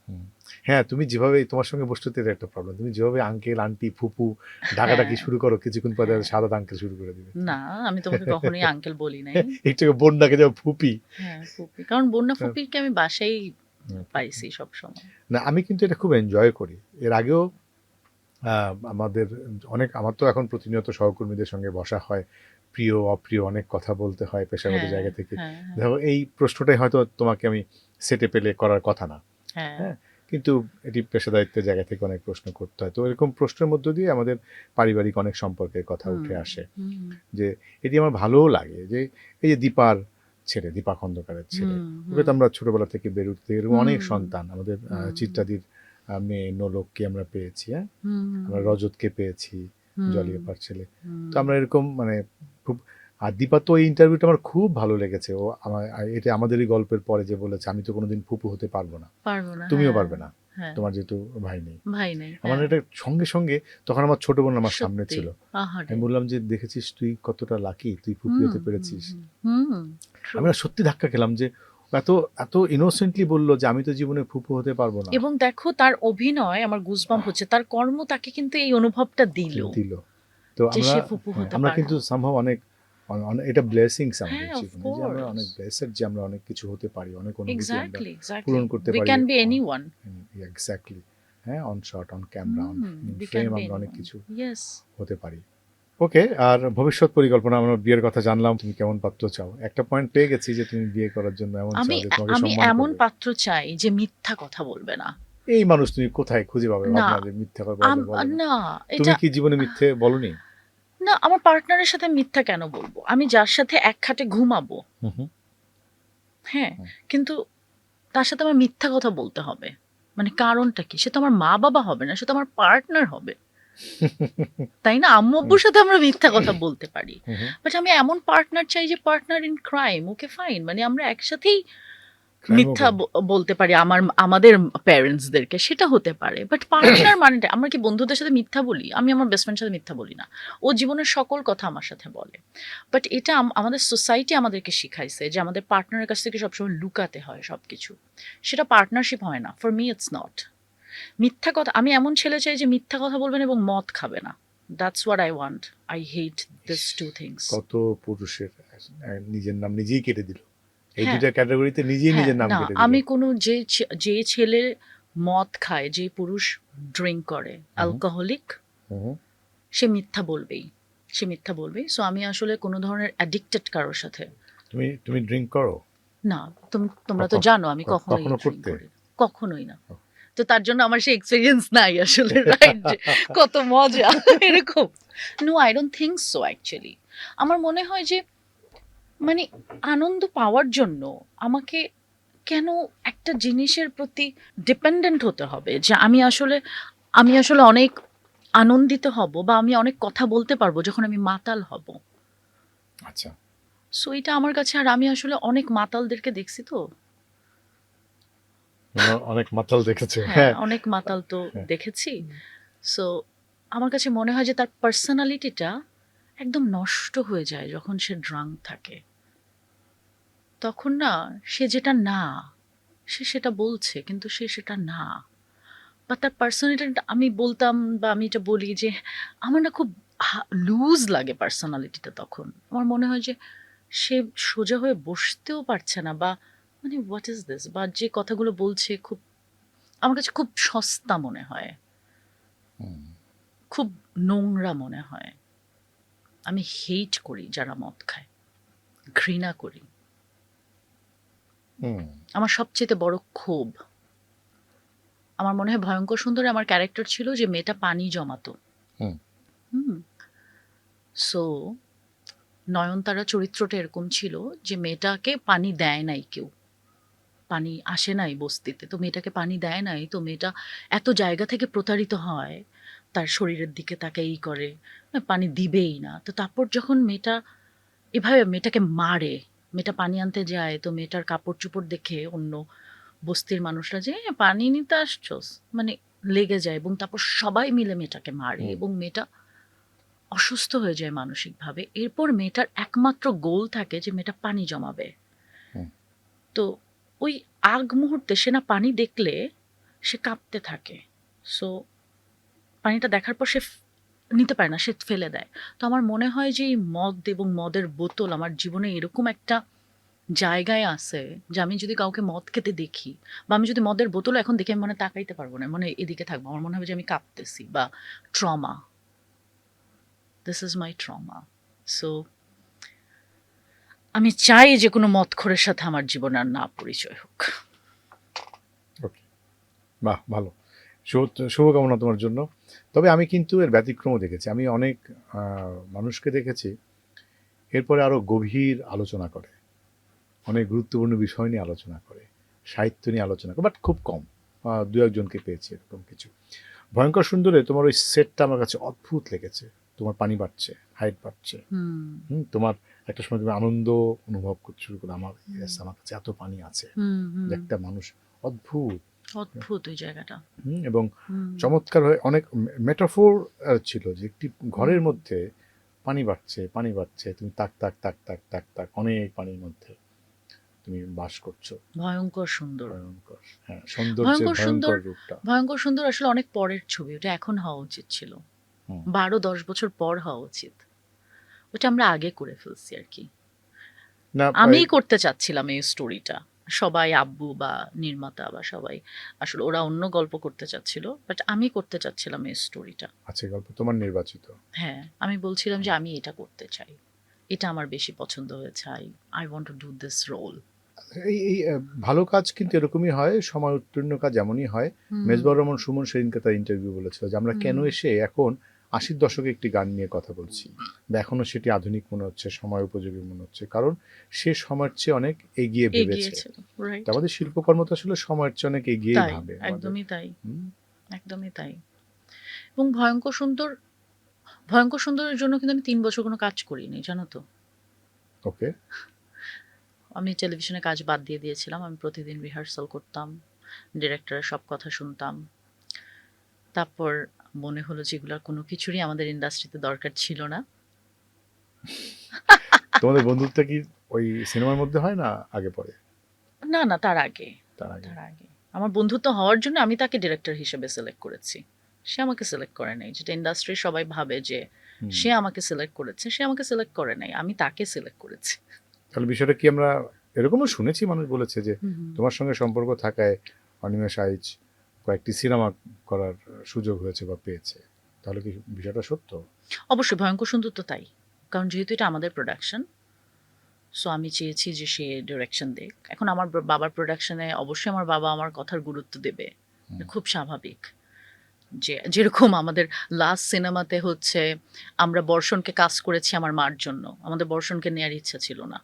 হুম। হ্যাঁ, তুমি যেভাবে তোমার সঙ্গে বসতে এটা একটা প্রবলেম। তুমি যেভাবে আঙ্কেল, আন্টি, ফুপু ডাকাডাকি হ্যাঁ, শুরু করো, কিছুক্ষণ পরে হ্যাঁ। সাদাত আঙ্কেল শুরু করে দিবে। না, আমি তোমাকে কখনোই আঙ্কেল বলি নাই। একটু বোন ডাকে যাও ফুপি। হ্যাঁ, ফুপি, কারণ বন্যা হ্যাঁ, ফুপিকে আমি বাসায় হুম। পাইছি সবসময়। না, আমি কিন্তু এটা খুব এনজয় করি। এর আগেও আমাদের আমার তো এখন প্রতিনিয়ত সহকর্মীদের সঙ্গে বসা হয়। প্রিয়, অপ্রিয় অনেক কথা বলতে হয় পেশাগত হ্যাঁ, জায়গা থেকে। হ্যাঁ, হ্যাঁ, দেখো, এই প্রশ্নটাই হয়তো তোমাকে আমি সেটে পেলে করার কথা না। হ্যাঁ। হ্যাঁ? কিন্তু এটি পেশাদারিত্বের জায়গা থেকে অনেক প্রশ্ন করতে হয়। তো এরকম প্রশ্নের মধ্য দিয়ে আমাদের পারিবারিক অনেক সম্পর্কের কথা হুম, উঠে আসে। হুম, যে এটি আমার ভালোও লাগে যে এই যে দীপার ছেলে, দীপা খন্দকারের ছেলে, হুম, ওকে তো হুম, আমরা ছোটবেলা থেকে বেড়ে উঠতে এরকম অনেক হুম, সন্তান আমাদের হুম, চিত্রাদির মেয়ে নোলককে আমরা পেয়েছি, হ্যাঁ? আমরা হুম, রজতকে পেয়েছি, হুম, জলি আপার ছেলে। তো হুম। আমরা এরকম মানে খুব, আর দীপার তো এই ইন্টারভিউটা আমার খুব ভালো লেগেছে। ও এটা আমাদেরই গল্পের পরে যে বলেছে, আমি তো কোনোদিন ফুপু হতে পারবো না। পারবো না, তুমিও হ্যাঁ, পারবে না। হ্যাঁ। তোমার যেহেতু ভাই নেই। ভাই নেই, আমার হ্যাঁ। এটা সঙ্গে, সঙ্গে তখন আমার ছোট বোন আমার সামনে সত্যি, ছিল। আহারে! আমি বললাম যে, "দেখেছিস তুই কতটা লাকি, তুই ফুপি হুম, হতে হুম, পেরেছিস।" হুম, হুম, ট্রু। আমি না সত্যি ধাক্কা খেলাম যে এত, এত ইনোসেন্টলি বলল যে আমি তো জীবনে ফুপু হতে পারবো না। এবং দেখো তার অভিনয় আমার গুজবাম্প হচ্ছে। তার কর্ম তাকে কিন্তু এই অনুভবটা দিল দিল। তো যে আমরা, সে ফুপু হ্যাঁ, হতে আমরা পারবে। কিন্তু সামহাউ অনেক এটা ব্লেসিংস আমাদের হ্যাঁ, অফ জীবনে, যে আমরা কোর্স। অনেক ব্লেসড যে আমরা অনেক কিছু হতে পারি, অনেক অনুভূতি আমরা এক্সাক্টলি, এক্সাক্টলি। পূরণ করতে উই পারি। Can be anyone. এক্স্যাক্টলি। হ্যাঁ, on shot, on camera, hmm, in we can frame be আমরা অনেক এনিওয়ান। কিছু ইয়েস। হতে পারি। ওকে, আর ভবিষ্যৎ পরিকল্পনা, আমরা বিয়ের কথা জানলাম, তুমি কেমন পাত্র চাও। একটা পয়েন্ট পেয়ে গেছি যে তুমি বিয়ে করার জন্য এমন আমি চাও যে তোমাকে আমি সম্মান এমন করবে। পাত্র চাই যে মিথ্যা কথা বলবে না। এই মানুষ তুমি কোথায় খুঁজে পাবে, না, ভাবনা যে মিথ্যা কথা বলে না? না, তুমি এটা কি জীবনে মিথ্যে বলনি? না, আমার পার্টনারের সাথে মিথ্যা কেন বলবো? আমি যার সাথে এক খাটে ঘুমাবো, হুম, হুম, হ্যাঁ, হুম। কিন্তু তার সাথে আমার মিথ্যা কথা বলতে হবে। মানে কারণটা কি? সে তো আমার মা-বাবা হবে না, সে তো আমার পার্টনার হবে। তাই না? হুম, আম্মু-আব্বুর সাথে আমরা মিথ্যা কথা বলতে পারি। হুম, হুম। বাট আমি এমন পার্টনার চাই যে partner in crime. Okay fine. মানে আমরা একসাথেই ক্রাইমও মিথ্যা করবে। বলতে পারি আমাদের প্যারেন্টসদেরকে, সেটা হতে পারে। বাট পার্টনার মানেটা, আমরা কি বন্ধুদের সাথে মিথ্যা বলি? আমি আমার বেস্ট ফ্রেন্ডের সাথে মিথ্যা বলি না। ও জীবনের সকল কথা আমার সাথে বলে। বাট এটা আমাদের সোসাইটি আমাদেরকে শিখাইছে যে আমাদের পার্টনারের কাছ থেকে সবসময় লুকাতে হয় সবকিছু। সেটা পার্টনারশিপ হয় না। For me it's not. মিথ্যা কথা, আমি এমন ছেলে চাই যে মিথ্যা কথা বলবেন এবং মদ খাবে না। That's what I want. I hate this two things. কত পুরুষের নিজের নাম নিজেই কেটে দিল, এই হ্যাঁ, দুইটা ক্যাটাগরিতে নিজেই হ্যাঁ, নিজের নাম না, কেটে দিল। আমি কোনো যে ছেলে মদ খায়, যে পুরুষ ড্রিংক করে, হুম, অ্যালকোহলিক, হুম। সে মিথ্যা বলবেই। সে মিথ্যা বলবেই। সো আমি আসলে কোনো ধরনের অ্যাডিক্টেড কারোর সাথে তুমি তুমি ড্রিঙ্ক করো? না। তোমরা তো কখ- জানো আমি কখনোই কখনো ড্রিংক করতে? করি না। কখনোই না। তো তার জন্য আমার সেই এক্সপেরিয়েন্স নাই আসলে, রাইট? যে কত মজা এরকম। No, I don't think so actually. আমার মনে হয় যে মানে আনন্দ পাওয়ার জন্য আমাকে কেন একটা জিনিসের প্রতি ডিপেন্ডেন্ট হতে হবে, যে আমি আসলে অনেক আনন্দিত হব বা আমি অনেক কথা বলতে পারবো যখন আমি মাতাল হব। আচ্ছা। সো এটা আমার কাছে, আর আমি আসলে অনেক মাতালদেরকে দেখছি তো। তুমি অনেক মাতাল দেখেছো, হ্যাঁ, হ্যাঁ। অনেক মাতাল তো হ্যাঁ। দেখেছি। সো আমার কাছে মনে হয় যে তার পার্সোনালিটিটা একদম নষ্ট হয়ে যায় যখন সে ড্রাঙ্ক থাকে। তখন না, সে যেটা না, সে সেটা বলছে কিন্তু সে সেটা না। বা তার পার্সোনালিটিটা আমি বলতাম, বা আমি এটা বলি যে আমার না খুব লুজ লাগে পার্সোনালিটিটা তখন। আমার মনে হয় যে সে সোজা হয়ে বসতেও পারছে না, বা মানে হোয়াট ইজ দিস, বা যে কথাগুলো বলছে খুব, আমার কাছে খুব সস্তা মনে হয়, হুম। খুব নোংরা মনে হয়। আমি হেট করি যারা মদ খায়। ঘৃণা করি। হুম আমার সবচেয়ে বড় ক্ষোভ, আমার মনে হয় ভয়ঙ্কর সুন্দরে আমার ক্যারেক্টার ছিল যে মেয়েটা পানি জমাতো। হুম হুম। সো নয়নতারা চরিত্রটা এরকম ছিল যে মেয়েটাকে পানি দেয় নাই কেউ, পানি আসে নাই বস্তিতে, তো মেয়েটাকে পানি দেয় নাই, তো মেয়েটা এত জায়গা থেকে প্রতারিত হয়, তার শরীরের দিকে তাকে এই করে, পানি দিবেই না। তো তারপর যখন মেয়েটা এভাবে মেয়েটাকে মারে, মেয়েটা পানি আনতে যায়, তো মেয়েটার কাপড় চোপড় দেখে অন্য বস্তির মানুষরা যে পানি নিতে আসছোস মানে লেগে যায়, এবং তারপর সবাই মিলে মেয়েটাকে মারে হুম এবং মেয়েটা অসুস্থ হয়ে যায় মানসিকভাবে। এরপর মেয়েটার একমাত্র গোল থাকে যে মেয়েটা পানি জমাবে। হুম তো ওই আগ মুহূর্তে সে না পানি দেখলে সে কাঁপতে থাকে। সো পানিটা দেখার পর সে নিতে পারে না, সে ফেলে দেয়। তো আমার মনে হয় যে এই মদ এবং মদের বোতল আমার জীবনে এরকম একটা জায়গায় আছে যে আমি যদি কাউকে মদ খেতে দেখি বা আমি যদি মদের বোতল এখন দেখে আমি মানে তাকাইতে পারবো না, মানে এদিকে থাকবো, আমার মনে হবে যে আমি কাঁপতেছি বা trauma, this is my trauma. So আমি চাই যে কোনো মদখোরের সাথে আমার জীবন আর না পরিচয় হোক। ওকে, বাহ ভালো। শুভকামনা তোমার জন্য। তবে আমি কিন্তু এর ব্যতিক্রমও দেখেছি। আমি অনেক মানুষকে দেখেছি এরপরে আরো গভীর আলোচনা করে, অনেক গুরুত্বপূর্ণ বিষয় নিয়ে আলোচনা করে, সাহিত্য নিয়ে আলোচনা করে, বাট খুব কম। দু একজনকে পেয়েছি এরকম কিছু। ভয়ঙ্কর সুন্দরে তোমার ওই সেটটা আমার কাছে অদ্ভুত লেগেছে। তোমার পানি বাড়ছে, হাইট বাড়ছে, হুম তোমার একটা সময় তুমি আনন্দ অনুভব করতে শুরু করো, আমার yes, আমার কাছে এত পানি আছে। হুম হুম। একটা মানুষ অদ্ভুত। অদ্ভুত ওই জায়গাটা। এবং হুম চমৎকার হয়ে অনেক মেটাফোর ছিল যে একটি ঘরের হুম মধ্যে পানি বাড়ছে, পানি বাড়ছে, তুমি তাক তাক তাক তাক তাক তাক অনেক পানির মধ্যে তুমি বাস করছো। ভয়ঙ্কর সুন্দর। ভয়ঙ্কর, হ্যাঁ, সৌন্দর্যের ভয়ঙ্কর সুন্দর, ভয়ঙ্কর রূপটা। ভয়ঙ্কর সুন্দর আসলে অনেক পরের ছবি, ওটা এখন হওয়া উচিত ছিল, হুম 12-10 বছর পর হওয়া উচিত। ওটা আমরা আগে করে ফেলছি আর কি। না আমিই করতে চাচ্ছিলাম এই স্টোরিটা, সবাই আব্বু বা নির্মাতা বা সবাই আসলে ওরা অন্য গল্প করতে চাচ্ছিল, বাট আমি করতে চাচ্ছিলাম এই স্টোরিটা। আছে গল্প তোমার নির্বাচিত। হ্যাঁ, আমি বলছিলাম যে আমি এটা করতে চাই, এটা আমার বেশি পছন্দ হয়েছে, I I want to do this role. এই এই ভালো কাজ কিন্তু এরকমই হয়, সময় উত্তীর্ণ কাজ এমনই হয়। হুম মেজবাহুর রহমান সুমন সেদিনকে তার ইন্টারভিউ বলেছিল যে আমরা কেন হুম এসে এখন 80-র দশকে একটি গান নিয়ে কথা বলছি, বা এখনো সেটি আধুনিক মনে হচ্ছে, সময় উপযোগী মনে হচ্ছে, কারণ সে সময়ের চেয়ে অনেক এগিয়ে ভেবেছে। এগিয়েছিল, তো রাইট। আমাদের শিল্পকর্ম তো আসলে সময়ের চেয়ে অনেক এগিয়েই তাই, ভাবে আমাদের। একদমই তাই, হুম, একদমই তাই। এবং ভয়ঙ্কর সুন্দর, ভয়ঙ্কর সুন্দরের জন্য কিন্তু আমি 3 বছর কোনো কাজ করিনি, জানো তো। ওকে। আমি টেলিভিশনে কাজ বাদ দিয়ে দিয়েছিলাম, আমি প্রতিদিন রিহার্সাল করতাম, ডিরেক্টরের সব কথা শুনতাম। তারপর মনে হলো যেগুলোর কোনো কিছুরই আমাদের ইন্ডাস্ট্রিতে দরকার ছিল না। তোমাদের বন্ধুত্ব কি ওই সিনেমার মধ্যে হয় না আগে পরে? না না, তার আগে, তার আগে? তার আগে আমার বন্ধুত্ব হওয়ার জন্য আমি তাকে ডিরেক্টর হিসেবে সিলেক্ট করেছি, সে আমাকে সিলেক্ট করে নাই। যেটা ইন্ডাস্ট্রির সবাই ভাবে যে হুম। সে আমাকে সিলেক্ট করেছে, সে আমাকে সিলেক্ট করে নাই, আমি তাকে সিলেক্ট করেছি। তাহলে বিষয়টা কি, আমরা এরকমও শুনেছি, মানুষ বলেছে যে হুম। তোমার সঙ্গে সম্পর্ক থাকায় অনিমেষ আইচ কয়েকটি সিনেমা করার সুযোগ হয়েছে বা পেয়েছে, তাহলে কি বিষয়টা সত্য? অবশ্যই ভয়ঙ্কর সুন্দর তো তাই, কারণ যেহেতু এটা আমাদের প্রোডাকশন, সো আমি চেয়েছি যে সে ডিরেকশন দেখ। এখন আমার বাবার প্রোডাকশনে অবশ্যই আমার বাবা আমার কথার গুরুত্ব দেবে, হুম। খুব স্বাভাবিক। যে যেরকম আমাদের লাস্ট সিনেমাতে হচ্ছে আমরা বর্ষণকে কাজ করেছি আমার মার জন্য, আমাদের বর্ষণকে নেওয়ার ইচ্ছা ছিল না,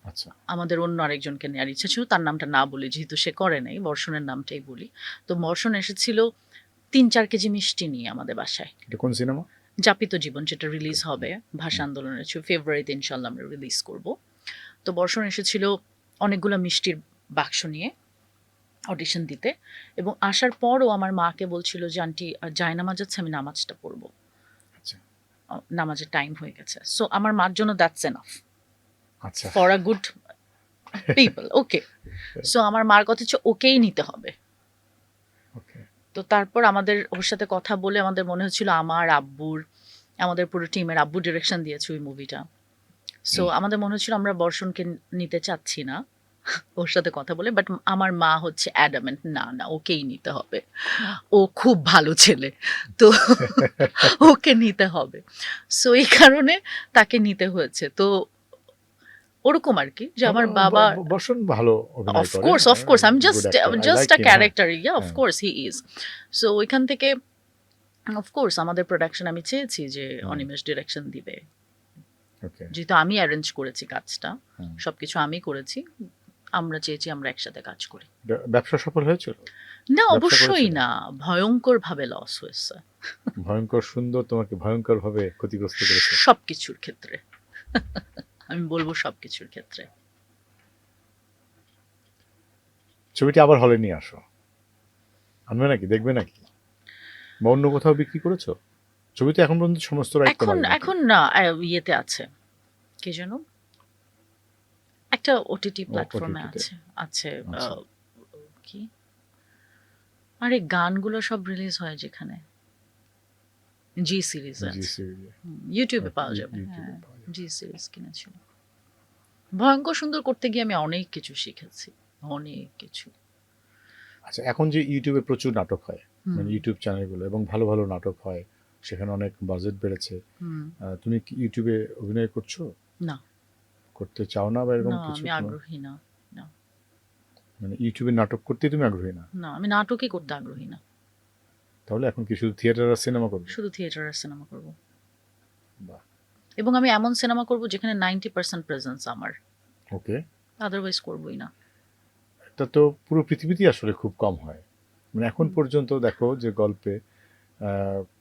আচ্ছা। আমাদের অন্য আরেকজনকে নেওয়ার ইচ্ছা ছিল, তার নামটা না বলি যেহেতু সে করে নাই, বর্ষণের নামটাই বলি। তো বর্ষণ এসেছিল 3-4 কেজি মিষ্টি নিয়ে আমাদের বাসায়। এটা কোন সিনেমা? যাপিত জীবন, যেটা রিলিজ হবে ভাষা আন্দোলনের ফেব্রুয়ারিতে ইনশাল্লাহ আমরা রিলিজ করব। তো বর্ষণ এসেছিল অনেকগুলো মিষ্টির বাক্স নিয়ে অডিশন দিতে, এবং আসার পরও আমার মাকে বলছিল যে আন্টি জায়নামাজ আছে, আমি নামাজটা পড়বো, আচ্ছা নামাজের টাইম হয়ে গেছে। সো আমার মার জন্য দ্যাটস এনাফ আচ্ছা। For a good people, okay. So আমার মার কথা হচ্ছে ওকেই নিতে হবে। ওকে। তো তারপর আমাদের ওর সাথে কথা বলে আমাদের মনে হচ্ছিল আমার আব্বুর, আমাদের পুরো টিমের, আব্বু ডিরেকশন দিয়েছে ওই মুভিটা, সো আমাদের মনে হচ্ছিল আমরা বর্ষণকে নিতে চাচ্ছি না ওর সাথে কথা বলে, বাট আমার মা হচ্ছে অ্যাডামেন্ট, না না ওকেই নিতে হবে, ও খুব ভালো ছেলে, তো ওকে নিতে হবে। সো এই কারণে তাকে নিতে হয়েছে। তো ওরকম আর কি, যে আমার বাবা বর্ষণ ভালো অভিনয় অফ করে, course I am good just actor. I just like uh him, character, yeah of হ্যাঁ। Course he is. সো ওইখান থেকে অফকোর্স আমাদের প্রোডাকশন আমি চেয়েছি যে অনিমেষ ডিরেকশন দিবে, Okay. যেহেতু আমি অ্যারেঞ্জ করেছি কাজটা, হুম। সবকিছু আমি করেছি, আমরা চেয়েছি আমরা একসাথে কাজ করি। ব্যবসা সফল হয়েছিল? না ব্যবসা অবশ্যই করেছিল? না, ভয়ঙ্কর ভাবে লস হয়েছে ভয়ঙ্কর সুন্দর তোমাকে ভয়ঙ্কর ভাবে ক্ষতিগ্রস্ত করেছে। সবকিছুর ক্ষেত্রে আমি বলবো সবকিছুর ক্ষেত্রে। ছবিটি আবার হলে নিয়ে আসো, আনবে নাকি, দেখবে নাকি, বা অন্য কোথাও বিক্রি করেছো? ছবি তো এখন পর্যন্ত সমস্ত রাইট এখন তোমার নাকি? এখন না, ইয়েতে আছে, কে যেন একটা ওটিটি প্ল্যাটফর্মে OTT তে। আছে আছে আচ্ছা। কি, আরে গানগুলো সব রিলিজ হয় যেখানে, জি সিরিজ জি আছে, সিরিজে। ইউটিউবে পাওয়া যাবে। ইউটিউবে হ্যাঁ, পাওয়া যাবে। জি সিরিজ কিনেছিল। ভয়ঙ্কর সুন্দর করতে গিয়ে আমি অনেক কিছু শিখেছি, অনেক কিছু। আচ্ছা, এখন যে ইউটিউবে প্রচুর নাটক হয়, হুম, মানে ইউটিউব চ্যানেলগুলো, এবং ভালো ভালো নাটক হয়, সেখানে অনেক বাজেট বেড়েছে। হুম, তুমি কি ইউটিউবে অভিনয় করছো, না করতে চাও না, বা এরকম না কিছু আমি কোনো? আগ্রহী না, না মানে ইউটিউবে নাটক করতে তুমি আগ্রহী না? না আমি নাটকই করতে আগ্রহী না, তাহলে এখন কি শুধু থিয়েটার আর সিনেমা করবে? শুধু থিয়েটার আর সিনেমা করব, বাহ, এবং আমি এমন সিনেমা করব যেখানে 90% প্রেজেন্স আমার, ওকে। আদারওয়াইজ করবই না। এটা তো পুরো পৃথিবীতেই আসলে খুব কম হয়। মানে এখন পর্যন্ত দেখো যে গল্পে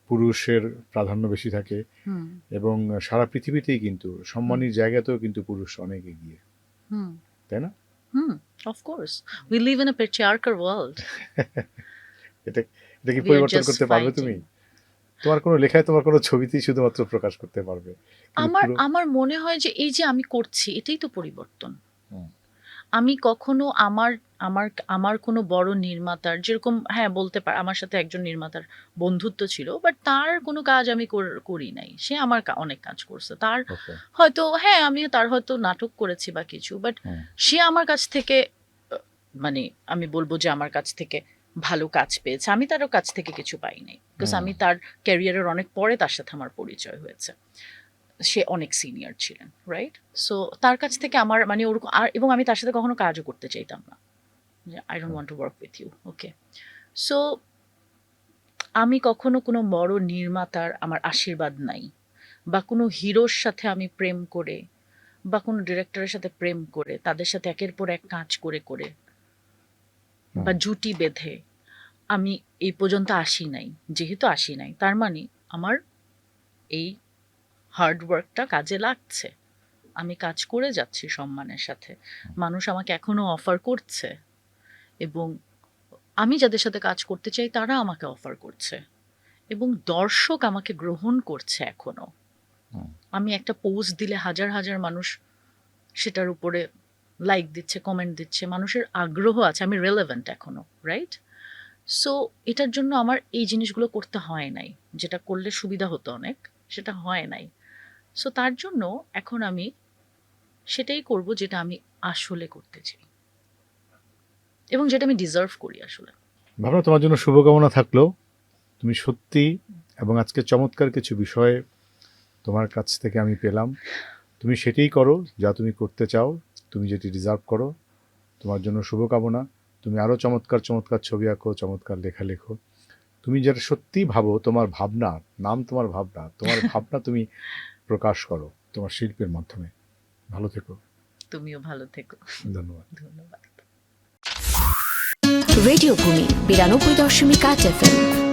পুরুষের প্রাধান্য বেশি থাকে, হুম এবং সারা পৃথিবীতেই কিন্তু সম্মানের জায়গাতেও কিন্তু পুরুষ অনেক এগিয়ে, হুম তাই না? Hmm, of course we live in a patriarchal world, এটা এটা কি উই আর পরিবর্তন জাস্ট করতে পারবে তুমি? ফাইটিং। তোমার কোনো লেখায়, তোমার কোনো ছবিতেই শুধুমাত্র প্রকাশ করতে পারবে, কিন্তু আমার পুরো আমার মনে হয় যে এই যে আমি করছি এটাই তো পরিবর্তন। হুম, আমি কখনো আমার আমার আমার কোনো বড় নির্মাতার যেরকম, হ্যাঁ বলতে পার আমার সাথে একজন নির্মাতার বন্ধুত্ব ছিল, বাট তার কোনো কাজ আমি করি নাই, সে আমার অনেক কাজ করছে, তার ওকে, হয়তো হ্যাঁ আমিও তার হয়তো নাটক করেছি বা কিছু, বাট হুম, সে আমার কাছ থেকে মানে আমি বলবো যে আমার কাছ থেকে ভালো কাজ পেয়েছে, আমি তারও কাছ থেকে কিছু পাই নাই, বিকজ হুম, আমি তার ক্যারিয়ারের অনেক পরে তার সাথে আমার পরিচয় হয়েছে, সে অনেক সিনিয়র ছিলেন, রাইট? সো তার কাছ থেকে আমার মানে ওরকম, আর এবং আমি তার সাথে কখনো কাজও করতে চাইতাম না, যে I don't want to work with you, okay. So আমি কখনো কোনো বড় নির্মাতার আমার আশীর্বাদ নাই, বা কোনো হিরোর সাথে আমি প্রেম করে, বা কোনো ডিরেক্টরের সাথে প্রেম করে, তাদের সাথে একের পর এক কাজ করে করে হুম, বা জুটি বেঁধে আমি এই পর্যন্ত আসি নাই। যেহেতু আসি নাই তার মানে আমার এই হার্ড ওয়ার্কটা কাজে লাগছে, আমি কাজ করে যাচ্ছি সম্মানের সাথে, মানুষ আমাকে এখনো অফার করছে, এবং আমি যাদের সাথে কাজ করতে চাই তারা আমাকে অফার করছে, এবং দর্শক আমাকে গ্রহণ করছে এখনো। হুম। আমি একটা পোস্ট দিলে হাজার হাজার মানুষ সেটার উপরে লাইক দিচ্ছে, কমেন্ট দিচ্ছে, মানুষের আগ্রহ আছে, আমি রেলেভেন্ট এখনো, রাইট? সো এটার জন্য আমার এই জিনিসগুলো করতে হয় নাই, যেটা করলে সুবিধা হতো অনেক, সেটা হয় নাই। সো তার জন্য এখন আমি সেটাই করব যেটা আমি আসলে করতে চাই, এবং যেটা আমি ডিজার্ভ করি আসলে। ভাবনা, তোমার জন্য শুভকামনা থাকলো। তুমি সত্যি, এবং আজকে চমৎকার কিছু বিষয় তোমার কাছ থেকে আমি পেলাম। তুমি সেটাই করো যা তুমি করতে চাও, তুমি যেটি ডিজার্ভ করো। তোমার জন্য শুভকামনা। তুমি আরও চমৎকার চমৎকার ছবি আঁকো, চমৎকার লেখা লেখো। তুমি যেটা সত্যিই ভাবো, তোমার ভাবনা, নাম তোমার ভাবনা, তোমার ভাবনা তুমি প্রকাশ করো তোমার শিল্পের মাধ্যমে। ভালো থেকো। তুমিও ভালো থেকো। ধন্যবাদ। ধন্যবাদ। রেডিও ভূমি 92.8 FM।